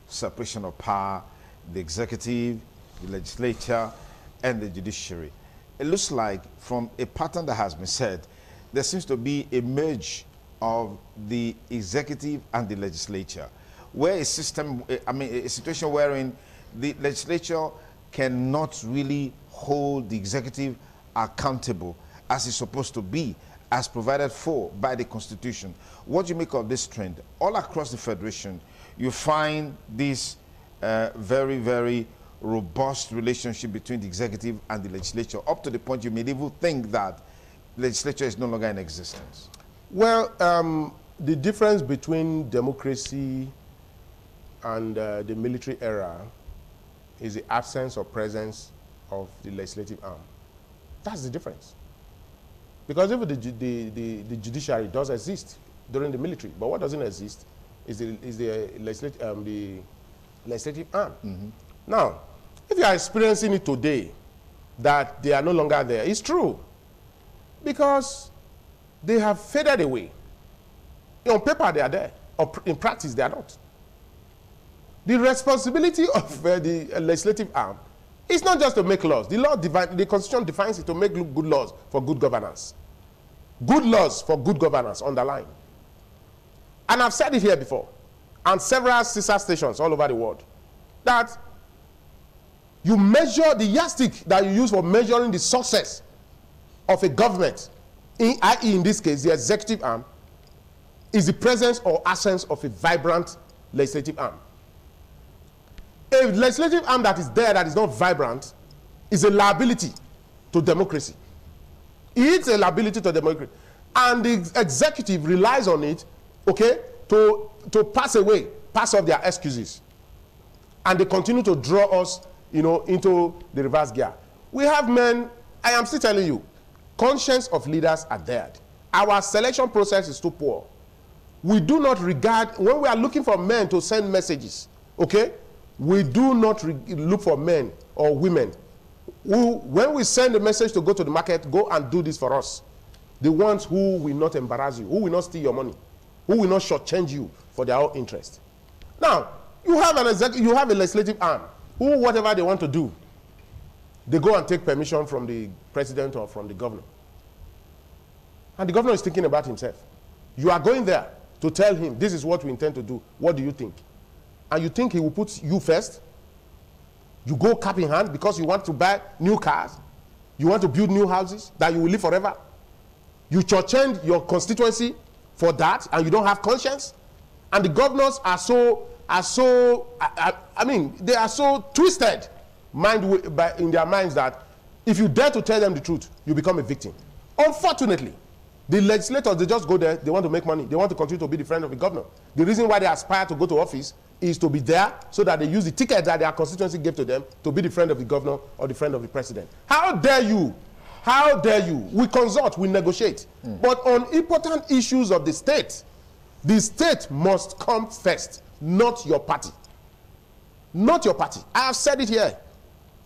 separation of power, the executive, the legislature, and the judiciary. It looks like from a pattern that has been set, there seems to be a merge of the executive and the legislature, where a system, a situation wherein the legislature cannot really hold the executive accountable as it's supposed to be, as provided for by the Constitution. What do you make of this trend? All across the Federation, you find this very, very robust relationship between the executive and the legislature, up to the point you may even think that legislature is no longer in existence. Well, the difference between democracy and the military era is the absence or presence of the legislative arm. That's the difference. Because even the judiciary does exist during the military, but what doesn't exist is the legislative arm. Mm-hmm. Now, if you are experiencing it today, that they are no longer there, it's true. Because they have faded away. On paper, they are there. Or in practice, they are not. The responsibility of the legislative arm is not just to make laws. The Constitution defines it to make good laws for good governance. Good laws for good governance, underline. And I've said it here before, and several sister stations all over the world, that you measure the yardstick that you use for measuring the success of a government, i.e. in this case, the executive arm, is the presence or absence of a vibrant legislative arm. A legislative arm that is there, that is not vibrant, is a liability to democracy. It's a liability to democracy. And the executive relies on it, okay, to pass off their excuses. And they continue to draw us, into the reverse gear. We have men, I am still telling you, conscience of leaders are dead. Our selection process is too poor. We do not regard, when we are looking for men to send messages, okay, we do not look for men or women who, when we send a message to go to the market, go and do this for us. The ones who will not embarrass you, who will not steal your money, who will not shortchange you for their own interest. Now, you have a legislative arm who, whatever they want to do, they go and take permission from the president or from the governor. And the governor is thinking about himself. You are going there to tell him, this is what we intend to do. What do you think? And you think he will put you first? You go cap in hand because you want to buy new cars? You want to build new houses that you will live forever? You shortchange your constituency for that, and you don't have conscience? And the governors are they are so twisted in their minds that if you dare to tell them the truth, you become a victim. Unfortunately, the legislators, they just go there, they want to make money, they want to continue to be the friend of the governor. The reason why they aspire to go to office is to be there so that they use the ticket that their constituency gave to them to be the friend of the governor or the friend of the president. How dare you? How dare you? We consult, we negotiate. But on important issues of the state must come first, not your party. Not your party. I have said it here,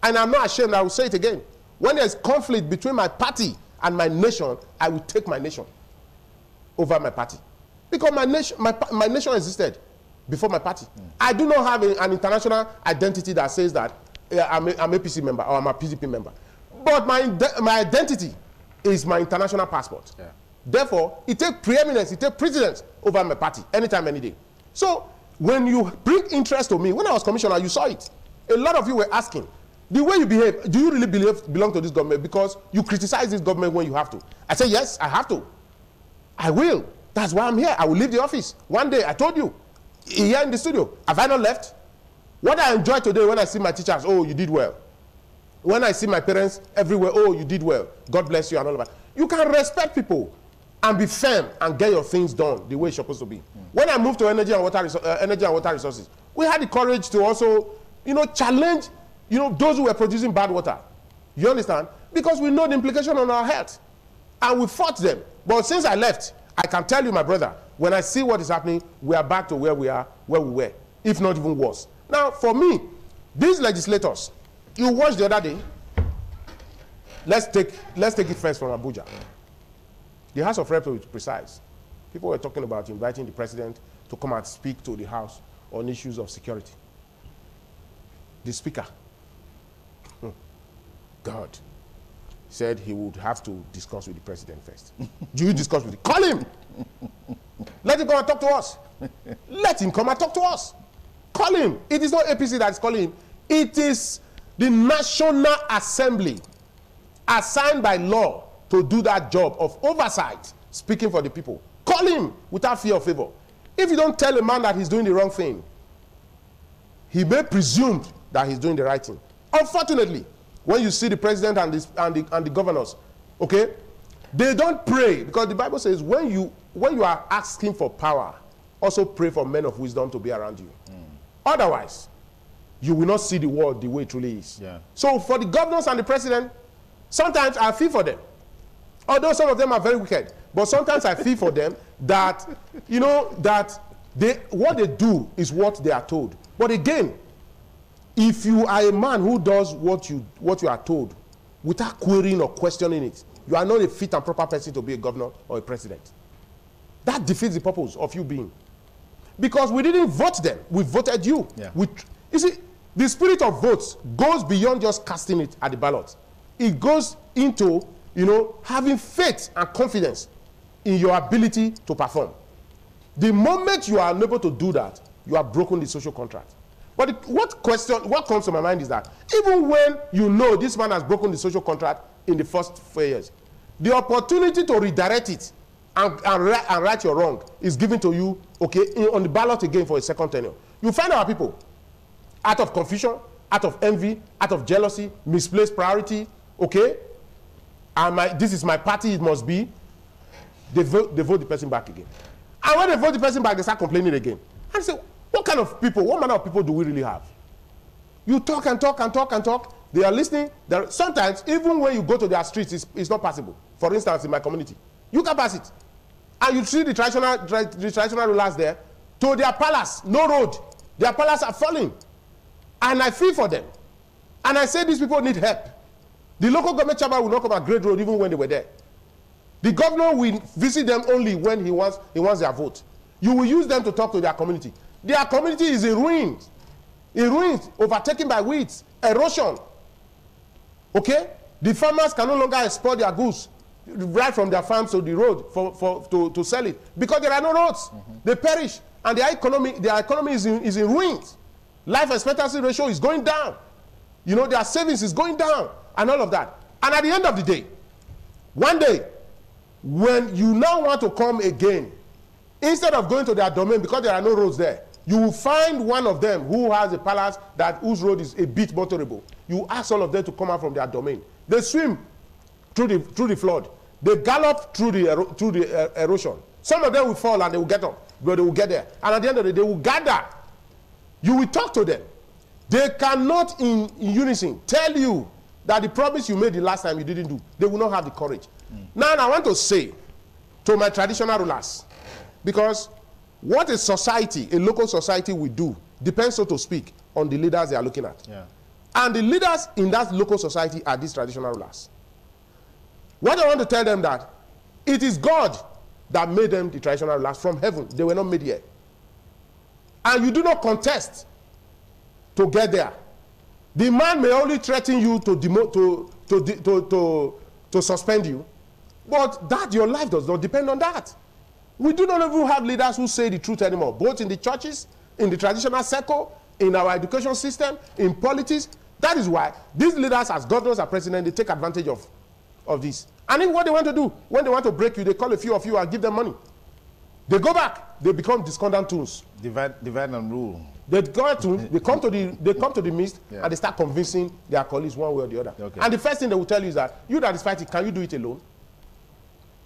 and I'm not ashamed, I will say it again. When there's conflict between my party and my nation, I will take my nation over my party. Because my nation existed before my party. I do not have an international identity that says that I'm a APC member or I'm a PDP member. But my identity is my international passport. Yeah. Therefore, it takes preeminence, it takes precedence over my party, anytime, any day. So, when you bring interest to me, when I was commissioner, you saw it. A lot of you were asking, the way you behave, do you really belong to this government? Because you criticize this government when you have to. I say, yes, I have to. I will. That's why I'm here. I will leave the office. One day, I told you, here in the studio, have I not left? What I enjoy today when I see my teachers, oh, you did well. When I see my parents everywhere, oh, you did well. God bless you and all of that. You can respect people and be firm and get your things done the way it's supposed to be. When I moved to energy and water resources, we had the courage to also, challenge, those who were producing bad water. You understand? Because we know the implication on our health. And we fought them. But since I left, I can tell you, my brother, when I see what is happening, we are back to where we were. if not even worse. Now, for me, these legislators, you watched the other day, let's take it first from Abuja. The House of Reps, to be precise, people were talking about inviting the president to come and speak to the House on issues of security. The speaker, God, said he would have to discuss with the president first. Do you discuss with him? Call him. Let him come and talk to us. Let him come and talk to us. Call him. It is not APC that is calling him. It is the National Assembly assigned by law to do that job of oversight, speaking for the people. Call him without fear or favor. If you don't tell a man that he's doing the wrong thing, he may presume that he's doing the right thing. Unfortunately, when you see the president and the governors, okay, they don't pray, because the Bible says when you are asking for power, also pray for men of wisdom to be around you. Otherwise, you will not see the world the way it truly is. Yeah. So for the governors and the president, sometimes I feel for them. Although some of them are very wicked, but sometimes I feel for them that, you know, that what they do is what they are told. But again, if you are a man who does what you are told without querying or questioning it, you are not a fit and proper person to be a governor or a president. That defeats the purpose of you being. Because we didn't vote them, we voted you. Yeah. You see, the spirit of votes goes beyond just casting it at the ballot. It goes into, you know, having faith and confidence in your ability to perform. The moment you are unable to do that, you have broken the social contract. But what comes to my mind is that even when you know this man has broken the social contract in the first 4 years, the opportunity to redirect it and right your wrong is given to you, okay, on the ballot again for a second tenure. You find our people, out of confusion, out of envy, out of jealousy, misplaced priority, okay, and this is my party, it must be, they vote the person back again. And when they vote the person back, they start complaining again. And say, what kind of people, what manner of people do we really have? You talk and talk and talk and talk. They are listening. Sometimes, even when you go to their streets, it's not possible. For instance, in my community, you can pass it. And you see the traditional rulers there, to their palace, no road. Their palace are falling. And I feel for them. And I say these people need help. The local government chairman will not come and grade road even when they were there. The governor will visit them only when he wants their vote. You will use them to talk to their community. Their community is in ruins. In ruins, overtaken by weeds, erosion. Okay? The farmers can no longer export their goods right from their farms to the road to sell it, because there are no roads. They perish, and their economy is in ruins. Life expectancy ratio is going down. You know, their savings is going down, and all of that. And at the end of the day, one day, when you now want to come again, instead of going to their domain because there are no roads there, you will find one of them who has a palace whose road is a bit motorable. You ask all of them to come out from their domain. They swim through the flood. They gallop through the erosion. Some of them will fall and they will get up, but they will get there. And at the end of the day, they will gather. You will talk to them. They cannot in unison tell you that the promise you made the last time you didn't do. They will not have the courage. Now, I want to say to my traditional rulers, because what a society, a local society will do, depends, so to speak, on the leaders they are looking at. Yeah. And the leaders in that local society are these traditional rulers. What I want to tell them that it is God that made them the traditional rulers from heaven. They were not made here. And you do not contest to get there. The man may only threaten you to suspend you, but that your life does not depend on that. We do not even have leaders who say the truth anymore, both in the churches, in the traditional circle, in our education system, in politics. That is why these leaders, as governors and presidents, they take advantage of this. And then what they want to do, when they want to break you, they call a few of you and give them money. They go back, they become discordant tools. Divide and rule. They come to the midst, yeah, and they start convincing their colleagues one way or the other. Okay. And the first thing they will tell you is that, you that is fighting, can you do it alone?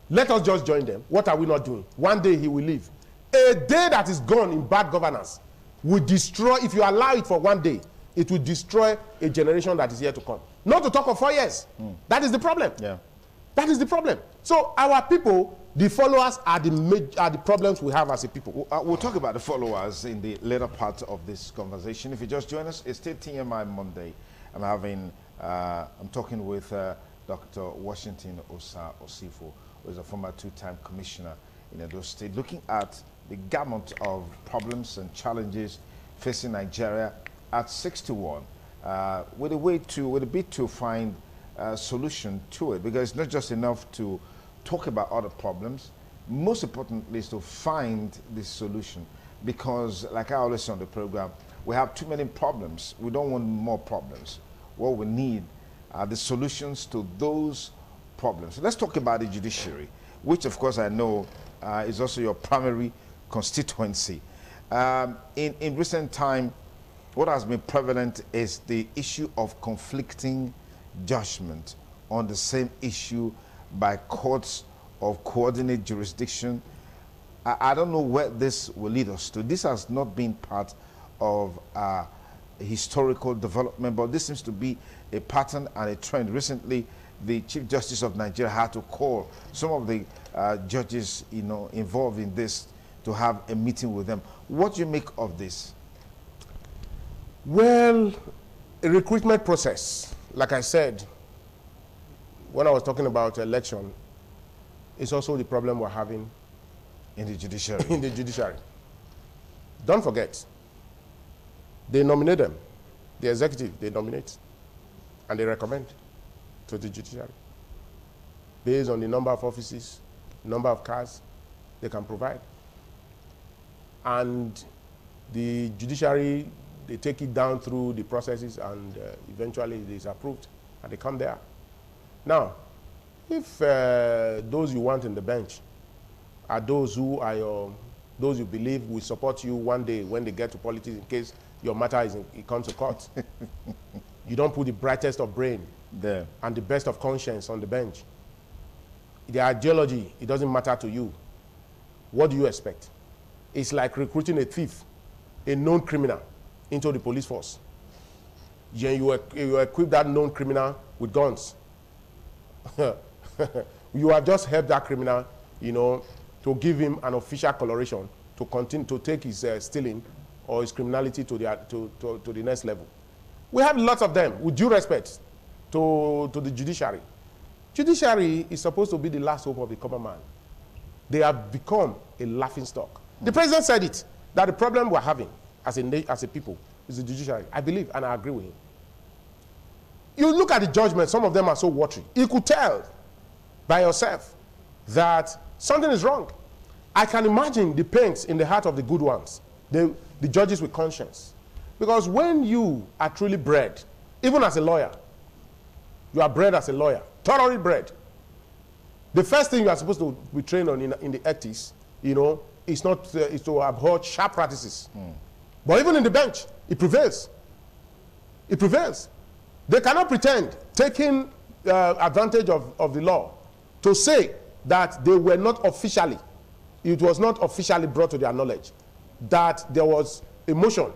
Let us just join them. What are we not doing? One day he will leave. A day that is gone in bad governance will destroy, if you allow it for one day, it will destroy a generation that is here to come. Not to talk of 4 years. That is the problem. Yeah. That is the problem. So our people, the followers, are the problems we have as a people. We'll talk about the followers in the later part of this conversation. If you just join us, it's still TMI Monday. I'm talking with Dr. Washington Osa Osifo, who is a former two-time commissioner in Edo State, looking at the gamut of problems and challenges facing Nigeria at 61, with a bit to find a solution to it, because it's not just enough to talk about other problems. Most importantly is to find the solution, because like I always say on the program, we have too many problems. We don't want more problems. What we need are the solutions to those problems. So let's talk about the judiciary, which of course I know is also your primary constituency. In recent time, what has been prevalent is the issue of conflicting judgment on the same issue by courts of coordinate jurisdiction. I don't know where this will lead us to. This has not been part of historical development, but this seems to be a pattern and a trend. Recently, the Chief Justice of Nigeria had to call some of the judges, involved in this to have a meeting with them. What do you make of this? Well, a recruitment process, like I said, when I was talking about election, is also the problem we're having in the judiciary. In the judiciary. Don't forget, they nominate them. The executive, they nominate, and they recommend to the judiciary based on the number of offices, number of cars they can provide. And the judiciary, they take it down through the processes, and eventually it is approved and they come there. Now, if those you want in the bench are those who are those you believe will support you one day when they get to politics, in case your matter it comes to court, you don't put the brightest of brain there and the best of conscience on the bench. The ideology, it doesn't matter to you. What do you expect? It's like recruiting a thief, a known criminal, into the police force. You equip that known criminal with guns. You have just helped that criminal, to give him an official coloration to continue to take his stealing or his criminality to the next level. We have lots of them, with due respect to the judiciary. Judiciary is supposed to be the last hope of the common man. They have become a laughingstock. The president said it, that the problem we're having as a people is the judiciary. I believe, and I agree with him. You look at the judgment, some of them are so watery. You could tell by yourself that something is wrong. I can imagine the pains in the heart of the good ones, the judges with conscience. Because when you are truly bred, even as a lawyer, you are bred as a lawyer, thoroughly bred. The first thing you are supposed to be trained on in the ethics, is to abhor sharp practices. But even in the bench, it prevails. It prevails. They cannot pretend, taking advantage of the law, to say that they were not officially, it was not officially brought to their knowledge, that there was a motion,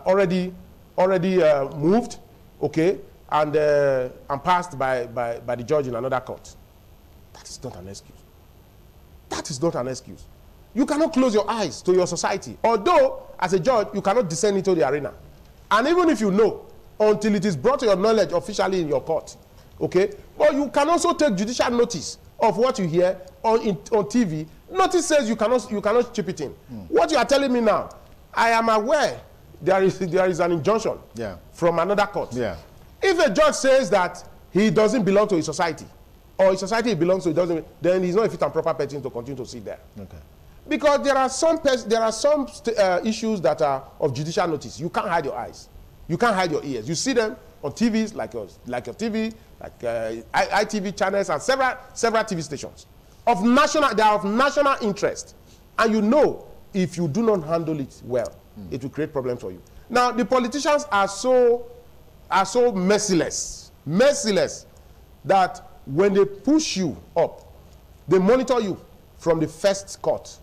already moved, okay, and passed by the judge in another court. That is not an excuse. That is not an excuse. You cannot close your eyes to your society. Although, as a judge, you cannot descend into the arena. And even if you know, until it is brought to your knowledge officially in your court, okay? But you can also take judicial notice of what you hear on TV. Notice says you cannot chip it in. What you are telling me now, I am aware there is an injunction from another court. If a judge says that he doesn't belong to his society, or his society he belongs to, then he's not a fit and proper person to continue to sit there. Okay. Because there are some issues that are of judicial notice. You can't hide your eyes. You can't hide your ears. You see them on TVs, like your TV, like ITV channels, and several TV stations. They are of national interest. And if you do not handle it well, it will create problems for you. Now, the politicians are so merciless that when they push you up, they monitor you from the first court,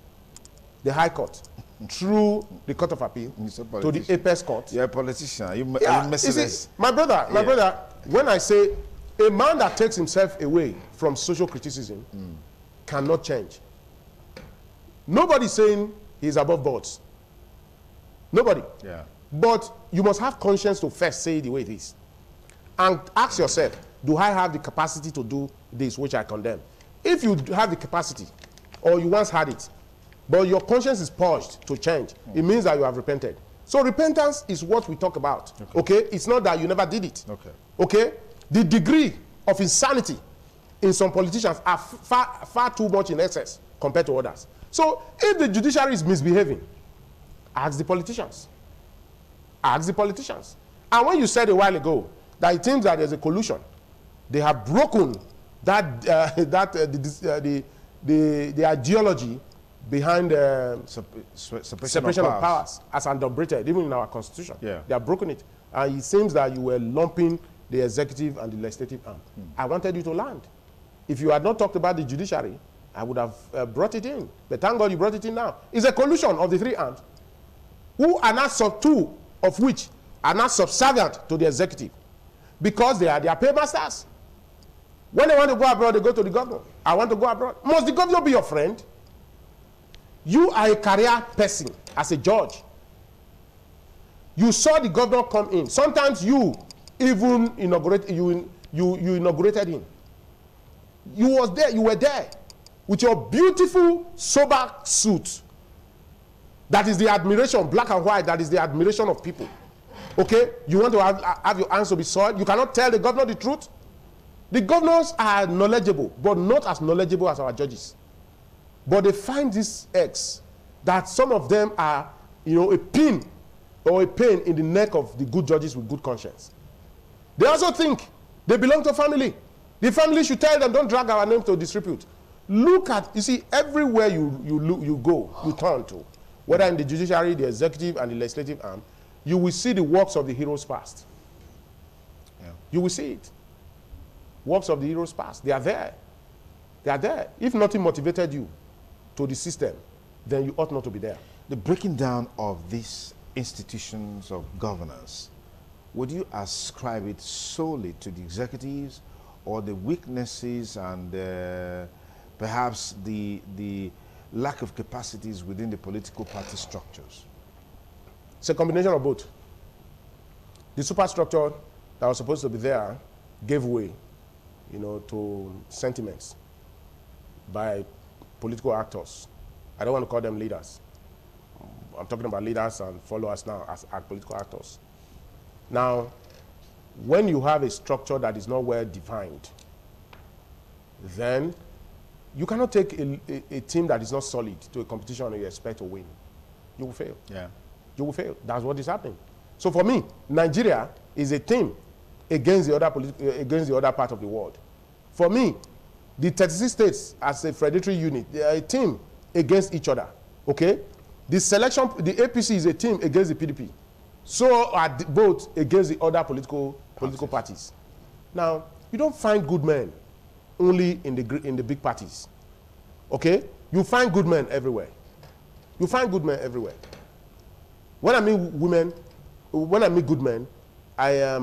the High Court, through the Court of Appeal to the Apex Court. You're a politician. Are you merciless? My brother, when I say A man that takes himself away from social criticism cannot change. Nobody's saying he's above boards. Nobody. Yeah. But you must have conscience to first say the way it is. And ask yourself, do I have the capacity to do this which I condemn? If you have the capacity, or you once had it, but your conscience is purged to change, it means that you have repented. So repentance is what we talk about. Okay? It's not that you never did it. Okay. Okay? The degree of insanity in some politicians are far too much in excess compared to others. So if the judiciary is misbehaving, ask the politicians. Ask the politicians. And when you said a while ago that it seems that there's a collusion, they have broken that the ideology behind separation of powers as adumbrated, even in our constitution. Yeah. They have broken it. And it seems that you were lumping the executive and the legislative arm. I wanted you to land. If you had not talked about the judiciary, I would have brought it in. But thank God you brought it in now. It's a collusion of the three arms, who are not two of which are not subservient to the executive, because they are their paymasters. When they want to go abroad, they go to the governor. I want to go abroad. Must the governor be your friend? You are a career person as a judge. You saw the governor come in. Sometimes you even inaugurated him. You were there with your beautiful sober suit. That is the admiration, black and white, that is the admiration of people. Okay? You want to have your hands to be soiled? You cannot tell the governor the truth? The governors are knowledgeable, but not as knowledgeable as our judges. But they find these eggs that some of them are, a pin or a pain in the neck of the good judges with good conscience. They also think they belong to family. The family should tell them, don't drag our name to disrepute. Look at, you see, everywhere you go, you turn to, whether in the judiciary, the executive, and the legislative arm, you will see the works of the heroes past. Yeah. You will see it. Works of the heroes past. They are there. They are there. If nothing motivated you to the system, then you ought not to be there. The breaking down of these institutions of governance, would you ascribe it solely to the executives, or the weaknesses and perhaps the lack of capacities within the political party structures? It's a combination of both. The superstructure that was supposed to be there gave way, to sentiments by political actors. I don't want to call them leaders. I'm talking about leaders and followers now as political actors. Now, when you have a structure that is not well defined, then you cannot take a team that is not solid to a competition and you expect to win. You will fail. Yeah. You will fail. That's what is happening. So for me, Nigeria is a team against the other part of the world. For me, the 36 states as a federatory unit, they are a team against each other. Okay? The APC is a team against the PDP. So are both against the other political parties. Now, you don't find good men only in the big parties. Okay? You find good men everywhere. You find good men everywhere. When I mean women, when I mean good men, I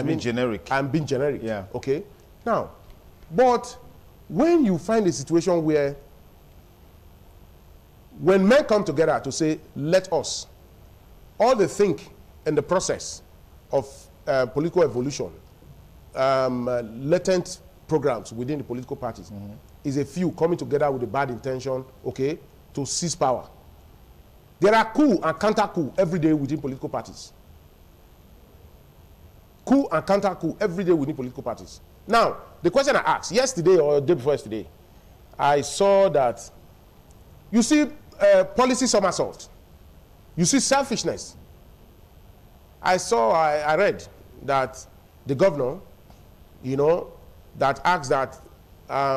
mean generic. I'm being generic. Yeah. Okay? Now, but when you find a situation where when men come together to say, let us, all they think in the process of political evolution, latent programs within the political parties, is a few coming together with a bad intention, okay, to seize power. There are coup and counter-coup every day within political parties. Coup and counter-coup every day within political parties. Now, the question I asked yesterday or the day before yesterday, I saw that you see policy somersault. You see selfishness. I read that the governor, that asked that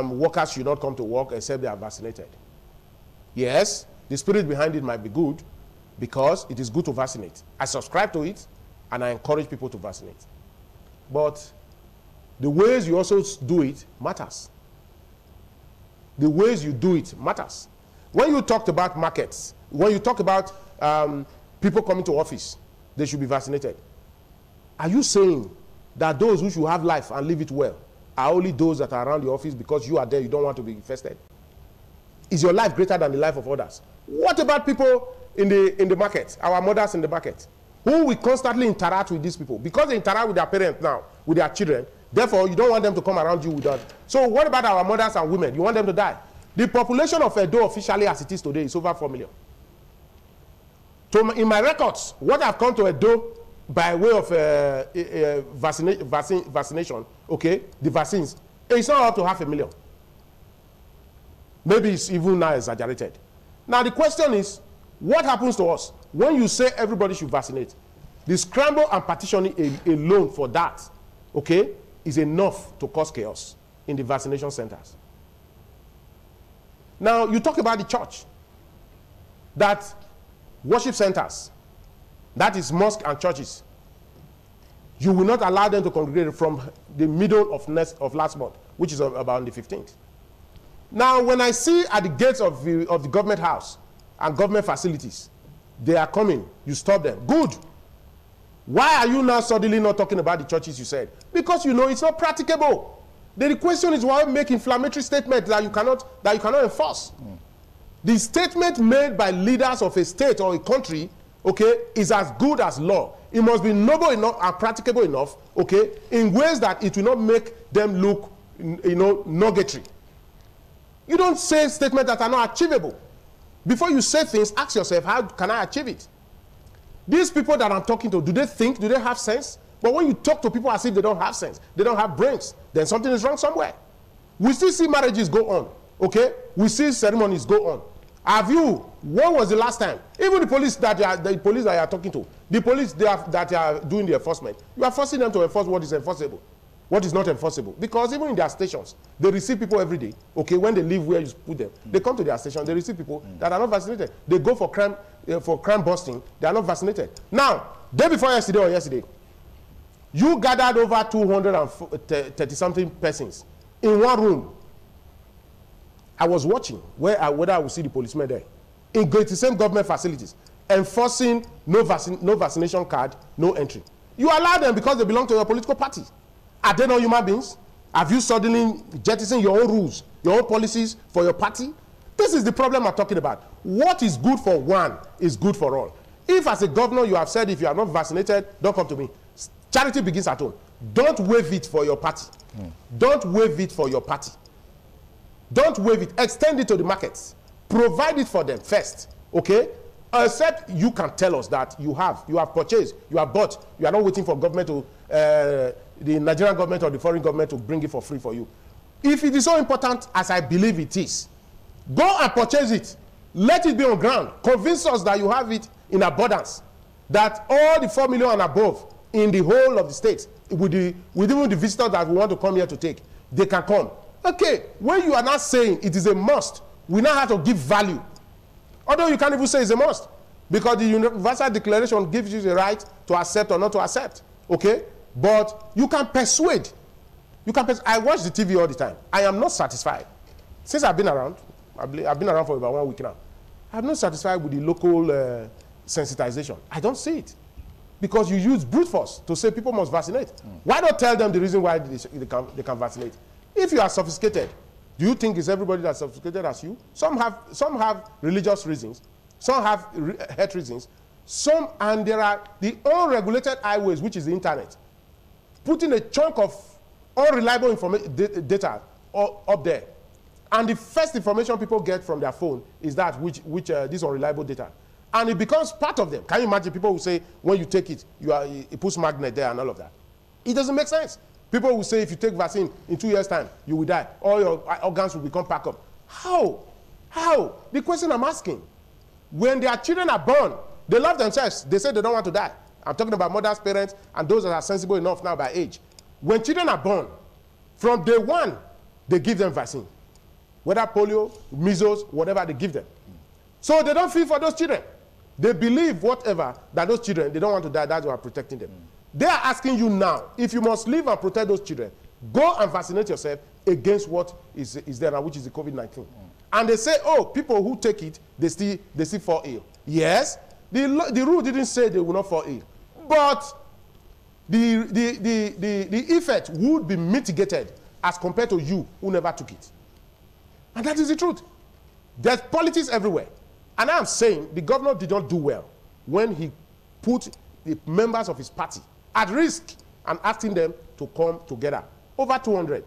workers should not come to work except they are vaccinated. Yes, the spirit behind it might be good because it is good to vaccinate. I subscribe to it and I encourage people to vaccinate. But the ways you also do it matters. The ways you do it matters. When you talked about markets, when you talk about people coming to office, they should be vaccinated. Are you saying that those who should have life and live it well are only those that are around the office because you are there, you don't want to be infested? Is your life greater than the life of others? What about people in the market, our mothers in the market, who we constantly interact with these people? Because they interact with their parents now, with their children, therefore you don't want them to come around you with that. So what about our mothers and women? You want them to die? The population of Edo officially as it is today is over 4 million. So in my records, what I've come to Edo by way of vaccination, okay, the vaccines, it's not up to 500,000. Maybe it's even now exaggerated. Now the question is, what happens to us when you say everybody should vaccinate? The scramble and partitioning alone for that, okay, is enough to cause chaos in the vaccination centers. Now you talk about the church, that worship centers, that is mosque and churches. You will not allow them to congregate from the middle of last month, which is about the 15th. Now, when I see at the gates of the government house and government facilities, they are coming, you stop them. Good. Why are you now suddenly not talking about the churches you said? Because you know it's not practicable. The question is why make inflammatory statements that you cannot enforce. The statement made by leaders of a state or a country, okay, is as good as law. It must be noble enough and practicable enough, okay, in ways that it will not make them look, you know, nugatory. You don't say statements that are not achievable. Before you say things, ask yourself, how can I achieve it? These people that I'm talking to, do they think? Do they have sense? But when you talk to people as if they don't have sense, they don't have brains, then something is wrong somewhere. We still see marriages go on, okay? We see ceremonies go on. Have you, when was the last time? Even the police that you are talking to, the police that are doing the enforcement, you are forcing them to enforce what is enforceable, what is not enforceable. Because even in their stations, they receive people every day, okay, when they leave where you put them. They come to their station, they receive people that are not vaccinated. They go for crime busting, they are not vaccinated. Now, day before yesterday or yesterday, you gathered over 230-something persons in one room. I was watching whether I would see the policemen there in the same government facilities enforcing no vaccination card, no entry. You allow them because they belong to your political party. Are they not human beings? Have you suddenly jettisoned your own rules, your own policies for your party? This is the problem I'm talking about. What is good for one is good for all. If as a governor you have said if you are not vaccinated, don't come to me. Charity begins at home. Don't waive it for your party. Don't waive it for your party. Don't waive it. Extend it to the markets. Provide it for them first. Okay? Except you can tell us that you have purchased, you have bought. You are not waiting for government to, the Nigerian government or the foreign government to bring it for free for you. If it is so important as I believe it is, go and purchase it. Let it be on ground. Convince us that you have it in abundance. That all the 4 million and above in the whole of the state, with even the visitors that we want to come here to take, they can come. Okay, when you are not saying it is a must, we now have to give value. Although you can't even say it's a must, because the Universal Declaration gives you the right to accept or not to accept. Okay, but you can persuade. I watch the TV all the time. I am not satisfied. Since I've been around, I've been around for about 1 week now. I'm not satisfied with the local sensitization. I don't see it. Because you use brute force to say people must vaccinate. Why not tell them the reason why they can vaccinate? If you are sophisticated, do you think it's everybody that's sophisticated as you? Some have religious reasons, some have health reasons, and there are the unregulated highways, which is the internet, putting a chunk of unreliable data up there. And the first information people get from their phone is that this unreliable data. And it becomes part of them. Can you imagine people who say, when you take it, it puts magnet there and all of that? It doesn't make sense. People will say, if you take vaccine, in 2 years' time, you will die. All your organs will become packed up. How? How? The question I'm asking. When their children are born, they love themselves. They say they don't want to die. I'm talking about mothers, parents, and those that are sensible enough now by age. When children are born, from day one, they give them vaccine. Whether polio, measles, whatever, they give them. So they don't feel for those children. They believe whatever, that those children, they don't want to die, that's why protecting them. They are asking you now, if you must live and protect those children, go and vaccinate yourself against what is there now, which is the COVID-19. And they say, oh, people who take it, they still fall ill. Yes, the rule didn't say they will not fall ill. But the effect would be mitigated as compared to you who never took it. And that is the truth. There's politics everywhere. And I am saying the governor did not do well when he put the members of his party at risk and asking them to come together. Over 200.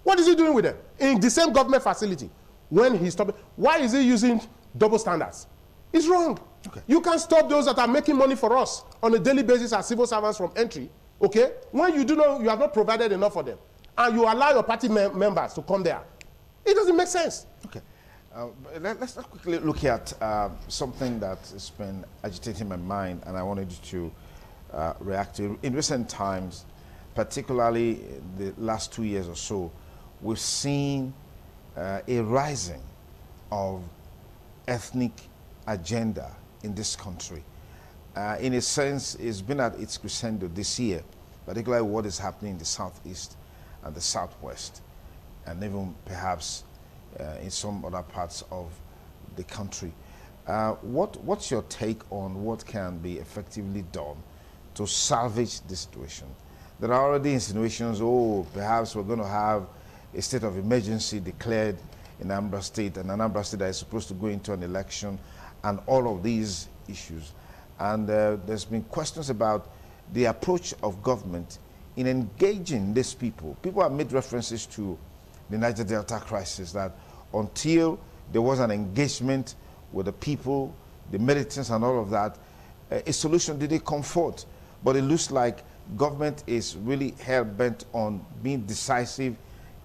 What is he doing with them? In the same government facility. When he stopped, why is he using double standards? It's wrong. Okay. You can stop those that are making money for us on a daily basis as civil servants from entry. Okay? When you do not, you have not provided enough for them, and you allow your party members to come there, it doesn't make sense. Okay. Let's quickly look at something that has been agitating my mind, and I wanted you to react to. In recent times, particularly the last 2 years or so, we've seen a rising of ethnic agenda in this country. In a sense, it's been at its crescendo this year, particularly what is happening in the southeast and the southwest, and even perhaps in some other parts of the country. What's your take on what can be effectively done to salvage this situation? There are already insinuations, oh, perhaps we're going to have a state of emergency declared in Anambra State, and Anambra State that is supposed to go into an election, and all of these issues. And there's been questions about the approach of government in engaging these people. People have made references to the Niger Delta crisis, that until there was an engagement with the people, the militants and all of that, a solution didn't come forth. But it looks like government is really hell-bent on being decisive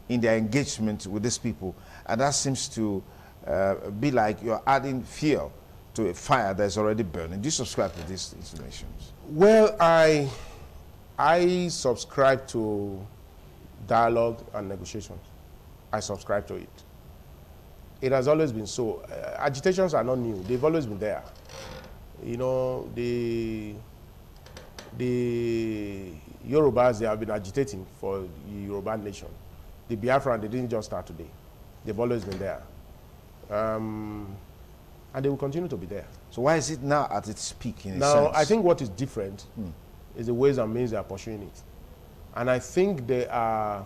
in their engagement with these people. And that seems to be like you're adding fuel to a fire that's already burning. Do you subscribe to these insinuations? Well, I subscribe to dialogue and negotiations. I subscribe to it. It has always been so. Agitations are not new. They've always been there. You know, the Yorubas, they have been agitating for the Yoruba nation. The Biafran, they didn't just start today. They've always been there. And they will continue to be there. So why is it now at its peak in a sense? Now, I think what is different is the ways and means they are pursuing it. And I think they are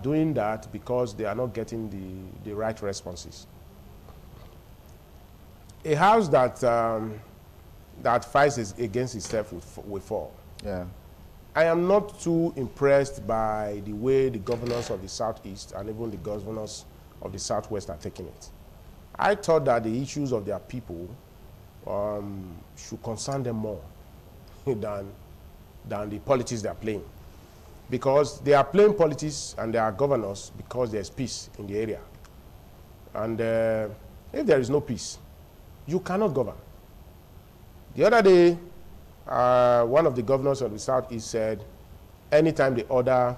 doing that because they are not getting the right responses. A house that that fights against itself will fall. Yeah. I am not too impressed by the way the governors of the Southeast and even the governors of the Southwest are taking it. I thought that the issues of their people should concern them more than the politics they are playing. Because they are playing politics and they are governors because there's peace in the area. And if there is no peace, you cannot govern. The other day, one of the governors of the Southeast said, anytime they order,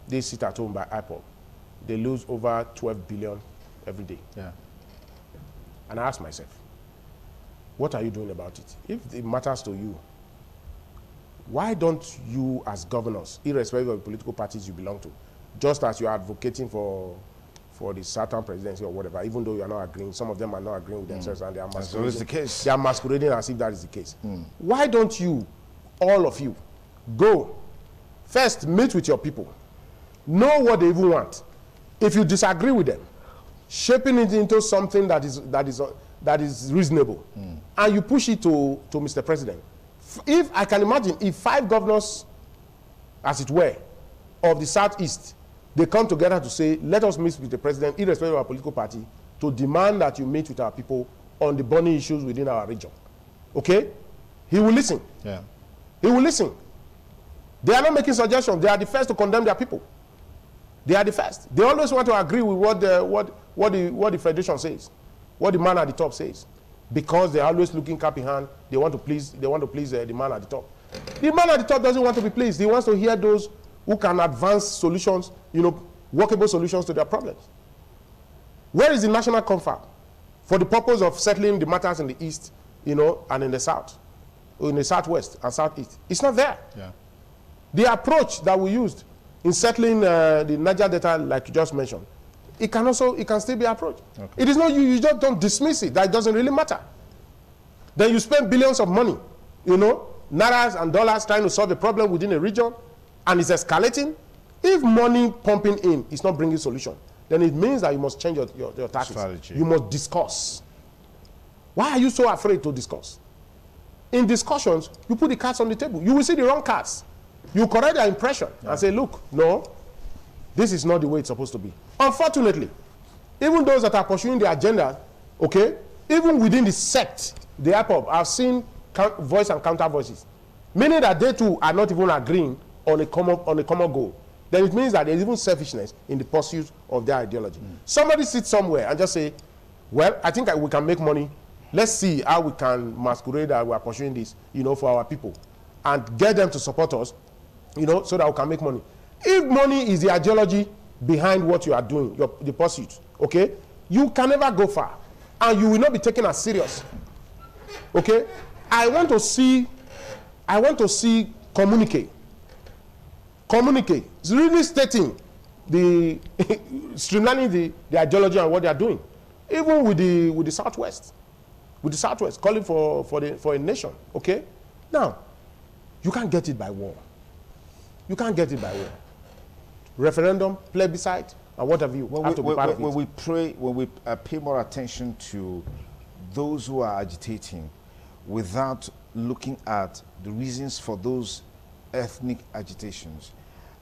they sit at home by IPOB, they lose over 12 billion every day. Yeah. And I asked myself, what are you doing about it? If it matters to you, why don't you as governors, irrespective of the political parties you belong to, just as you are advocating for the Southern presidency or whatever, even though you are not agreeing, some of them are not agreeing with themselves and they are masquerading. That's always the case. They are masquerading as if that is the case. Why don't you, all of you, go, first meet with your people, know what they even want. If you disagree with them, shaping it into something that is reasonable, and you push it to Mr. President. If I can imagine, if 5 governors, as it were, of the Southeast, they come together to say, let us meet with the president, irrespective of our political party, to demand that you meet with our people on the burning issues within our region. Okay? He will listen. Yeah. He will listen. They are not making suggestions. They are the first to condemn their people. They are the first. They always want to agree with what the Federation says, what the man at the top says, because they are always looking cap in hand. They want to please the man at the top. The man at the top doesn't want to be pleased. He wants to hear those who can advance solutions, workable solutions to their problems. Where is the national comfort for the purpose of settling the matters in the East, and in the South, or in the Southwest and Southeast? It's not there. Yeah. The approach that we used in settling the Niger Delta, like you just mentioned, it can still be approached. Okay. It is not you just don't dismiss it. That doesn't really matter. Then you spend billions of money, naira and dollars trying to solve a problem within a region, and it's escalating. If money pumping in is not bringing solution, then it means that you must change your tactics. Strategy. You must discuss. Why are you so afraid to discuss? In discussions, you put the cards on the table. You will see the wrong cards. You correct their impression and say, look, no, this is not the way it's supposed to be. Unfortunately, even those that are pursuing the agenda, okay, even within the sect, the IPOB, I've seen voice and counter voices, meaning that they too are not even agreeing on a common goal. Then it means that there's even selfishness in the pursuit of their ideology. Somebody sits somewhere and just say, well, I think we can make money. Let's see how we can masquerade that we are pursuing this, you know, for our people, and get them to support us, you know, so that we can make money. If money is the ideology behind what you are doing, the pursuit, okay, you can never go far, and you will not be taken as serious. Okay, I want to see communicate. It's really stating the streamlining the ideology and what they are doing, even with the Southwest. With the Southwest, calling for a nation, okay? Now, you can't get it by war. You can't get it by war. Referendum, plebiscite, and whatever you have to be part of it. When we pay more attention to those who are agitating without looking at the reasons for those ethnic agitations,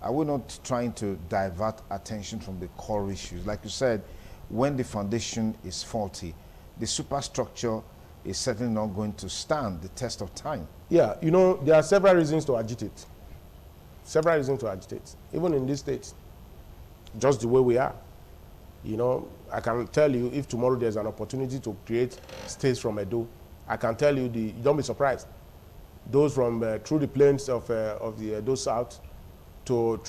are we not trying to divert attention from the core issues? Like you said, when the foundation is faulty, the superstructure is certainly not going to stand the test of time. Yeah, you know, there are several reasons to agitate. Several reasons to agitate. Even in this state, just the way we are. You know, I can tell you, if tomorrow there's an opportunity to create states from Edo, I can tell you, don't be surprised. Those from through the plains of the Edo South to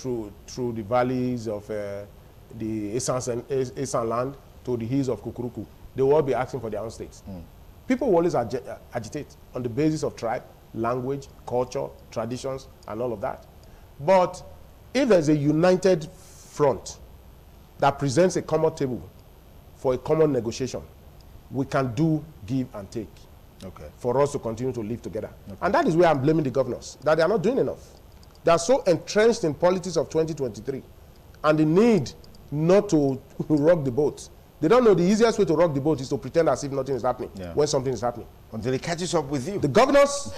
through the valleys of the Esan land to the hills of Kukuruku, they will all be asking for their own states. People will always agitate on the basis of tribe, language, culture, traditions, and all of that. But if there's a united front that presents a common table for a common negotiation, we can do give and take, okay, for us to continue to live together. Okay. And that is where I'm blaming the governors, that they are not doing enough. They are so entrenched in politics of 2023 and the need not to rock the boat. They don't know the easiest way to rock the boat is to pretend as if nothing is happening when something is happening. Until it catches up with you. The governors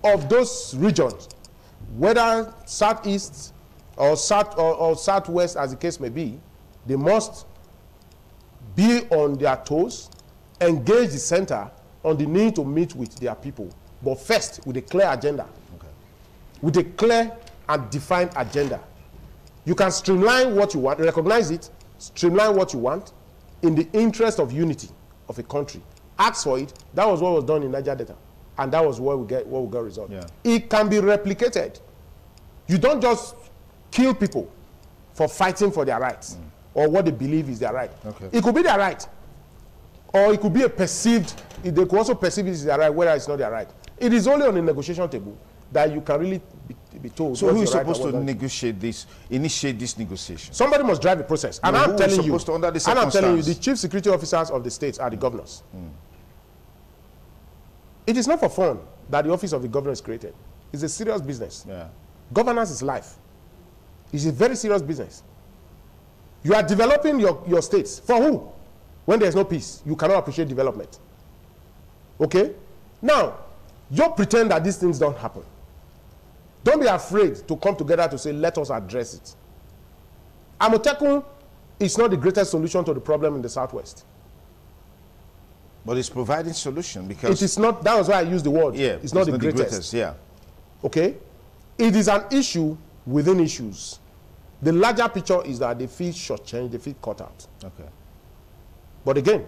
of those regions, whether southeast or southwest as the case may be, they must be on their toes, engage the center on the need to meet with their people, but first with a clear agenda. Okay. With a clear and defined agenda. You can streamline what you want, recognize it, streamline what you want in the interest of unity of a country. Ask for it. That was what was done in Niger Delta, and that was what we got result. Yeah. It can be replicated. You don't just kill people for fighting for their rights or what they believe is their right. Okay. It could be their right, or it could be a perceived. They could also perceive it as their right, whether it's not their right. It is only on the negotiation table that you can really be told. So who is supposed to initiate this negotiation? Somebody must drive the process. And I'm telling you, the chief security officers of the states are the governors. It is not for fun that the office of the governor is created. It's a serious business. Yeah. Governance is life. It's a very serious business. You are developing your states. For who? When there's no peace, you cannot appreciate development. Okay? Now, you pretend that these things don't happen. Don't be afraid to come together to say, let us address it. Amotekun is not the greatest solution to the problem in the Southwest. But it's providing solution because... It is not, that was why I used the word. Yeah, it's not the greatest. Yeah. Okay? It is an issue within issues. The larger picture is that they feel shortchanged, they feel cut out. Okay. But again,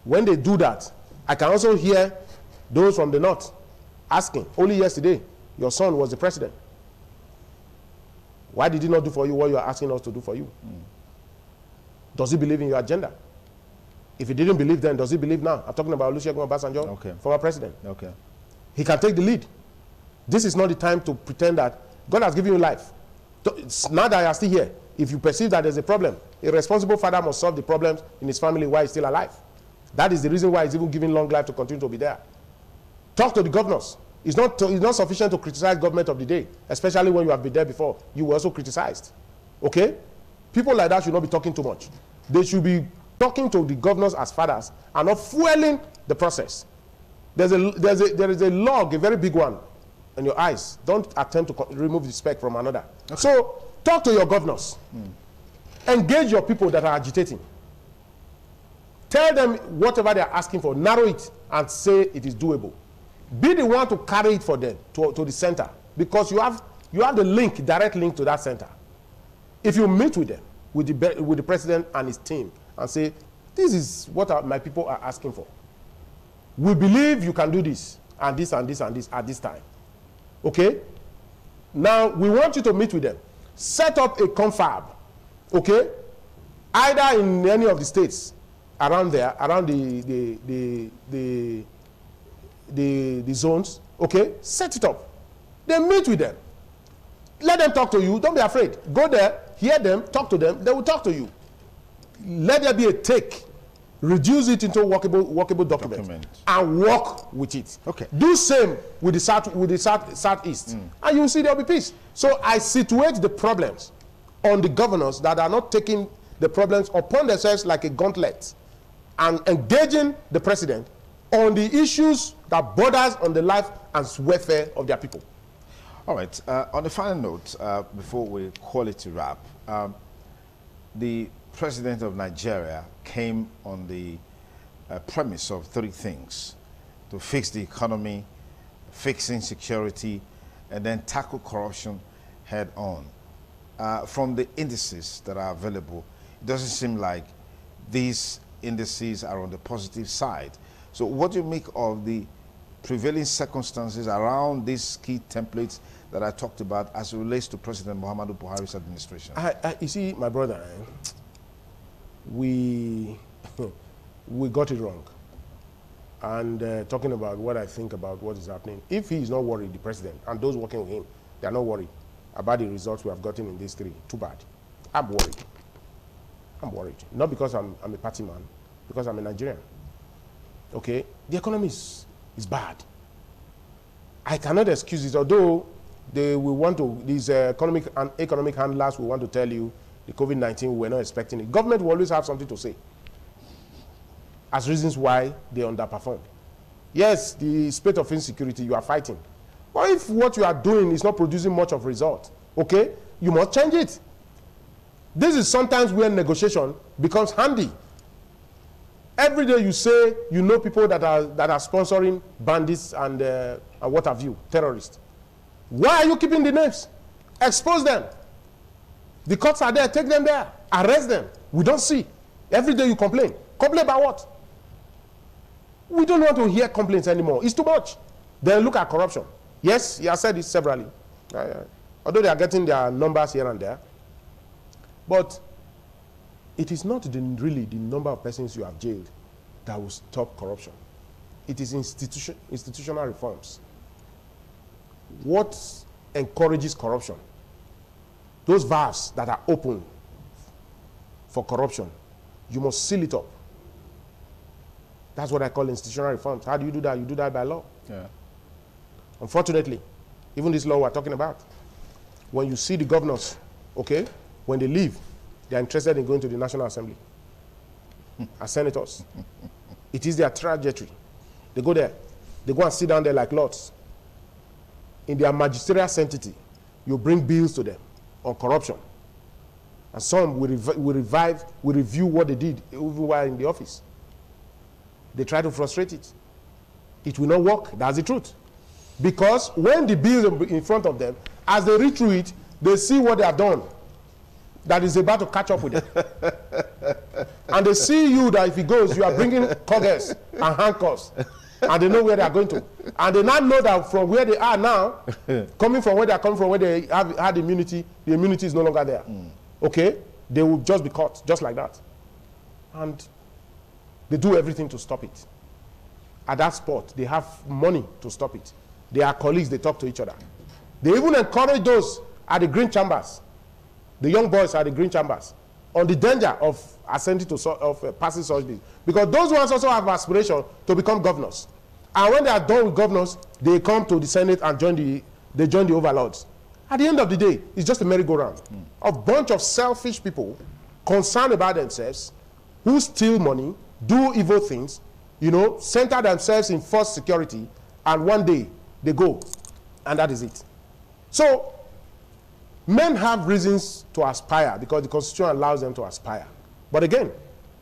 when they do that, I can also hear those from the north asking, only yesterday, your son was the president. Why did he not do for you what you are asking us to do for you? Does he believe in your agenda? If he didn't believe then, does he believe now? I'm talking about Olusegun Obasanjo, former president. Okay. He can take the lead. This is not the time to pretend that God has given you life. Now that you are still here, if you perceive that there's a problem, a responsible father must solve the problems in his family while he's still alive. That is the reason why he's even giving long life to continue to be there. Talk to the governors. It's not sufficient to criticize government of the day, especially when you have been there before. You were also criticized. Okay? People like that should not be talking too much. They should be talking to the governors as fathers and not fueling the process. There is a log, a very big one, in your eyes. Don't attempt to remove the speck from another. Okay. So talk to your governors. Engage your people that are agitating. Tell them whatever they are asking for, narrow it and say it is doable. Be the one to carry it for them to the center, because you have the link, direct link to that center. If you meet with them, with the president and his team, and say, this is what my people are asking for. We believe you can do this, and this, and this, and this at this time. Okay? Now, we want you to meet with them. Set up a confab, okay? Either in any of the states around there, around the zones, okay? Set it up. Then meet with them. Let them talk to you. Don't be afraid. Go there, hear them, talk to them. They will talk to you. Let there be a take. Reduce it into workable document and work with it. Okay. Do same with the southeast, and you will see there will be peace. So I situate the problems on the governors that are not taking the problems upon themselves like a gauntlet and engaging the president on the issues that borders on the life and welfare of their people. All right. On the final note, before we call it a wrap, the President of Nigeria came on the premise of 3 things: to fix the economy, fix insecurity, and then tackle corruption head on. From the indices that are available, it doesn't seem like these indices are on the positive side. So what do you make of the prevailing circumstances around these key templates that I talked about as it relates to President Muhammadu Buhari's administration? You see, my brother, we got it wrong. And talking about what I think about what is happening, if he is not worried, the president, and those working with him, they are not worried about the results we have gotten in these 3, too bad. I'm worried. I'm worried. Not because I'm a party man, because I'm a Nigerian. Okay? The economy is bad. I cannot excuse it, although they will want to, these economic handlers will want to tell you the COVID-19, we were not expecting it. Government will always have something to say as reasons why they underperformed. Yes, the spate of insecurity you are fighting. But if what you are doing is not producing much of result, okay, you must change it. This is sometimes where negotiation becomes handy. Every day you say you know people that are sponsoring bandits and what have you, terrorists. Why are you keeping the names? Expose them. The courts are there, take them there, arrest them. We don't see. Every day you complain. Complain about what? We don't want to hear complaints anymore. It's too much. Then look at corruption. Yes, he has said it severally. Although they are getting their numbers here and there. But it is not really the number of persons you have jailed that will stop corruption. It is institutional reforms. What encourages corruption? Those valves that are open for corruption, you must seal it up. That's what I call institutional reforms. How do you do that? You do that by law. Yeah. Unfortunately, even this law we're talking about, when you see the governors, okay, when they leave, they're interested in going to the National Assembly as senators. It is their trajectory. They go there. They go and sit down there like lords. In their magisterial sanctity, you bring bills to them on corruption. And some will review what they did even while in the office. They try to frustrate it. It will not work. That's the truth. Because when the bills are in front of them, as they read through it, they see what they have done that is about to catch up with them. And they see you that if he goes, you are bringing coggers and handcuffs. And they know where they are going to. And they now know that from where they are now, coming from where they are coming from, where they have had immunity, the immunity is no longer there. Okay? They will just be caught, just like that. And they do everything to stop it. At that spot, they have money to stop it. They are colleagues, they talk to each other. They even encourage those at the green chambers, the young boys at the green chambers, on the danger of ascending to passing such bills. Because those ones also have aspiration to become governors. And when they are done with governors, they come to the Senate and join the overlords. At the end of the day, it's just a merry-go-round. A bunch of selfish people concerned about themselves, who steal money, do evil things, you know, center themselves in false security, and one day they go, and that is it. So, men have reasons to aspire because the Constitution allows them to aspire. But again,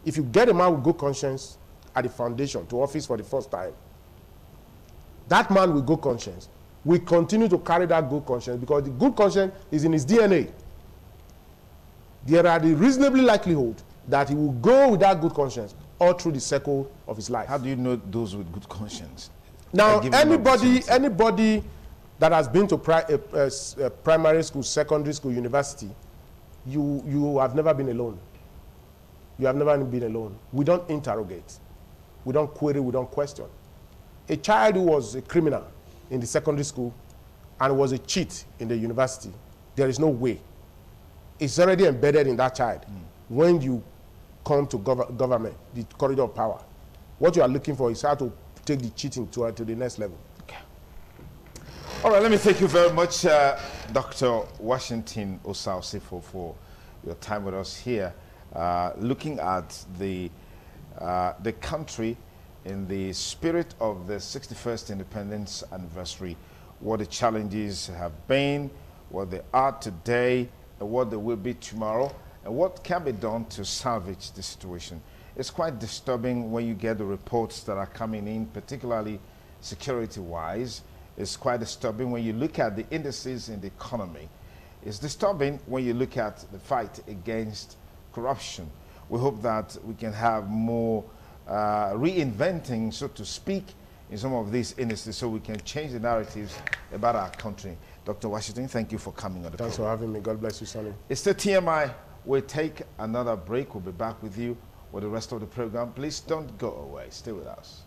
if you get a man with good conscience at the foundation to office for the first time, that man with good conscience will continue to carry that good conscience because the good conscience is in his DNA. There are the reasonably likelihood that he will go with that good conscience all through the circle of his life. How do you know those with good conscience? Now, anybody that has been to primary school, secondary school, university, you have never been alone. You have never been alone. We don't interrogate. We don't query. We don't question. A child who was a criminal in the secondary school and was a cheat in the university, there is no way. It's already embedded in that child. When you come to government, the corridor of power, what you are looking for is how to take the cheating to the next level. Okay. All right, let me thank you very much, Dr. Washington Osao-Sifo, for your time with us here, looking at the country in the spirit of the 61st Independence Anniversary, what the challenges have been, what they are today, and what they will be tomorrow, and what can be done to salvage the situation. It's quite disturbing when you get the reports that are coming in, particularly security-wise. It's quite disturbing when you look at the indices in the economy. It's disturbing when you look at the fight against corruption. We hope that we can have more reinventing, so to speak, in some of these indices so we can change the narratives about our country. Dr. Washington, thank you for coming on the Thanks program. for having me. God bless you, Sonny. It's the TMI. We'll take another break. We'll be back with you with the rest of the program. Please don't go away. Stay with us.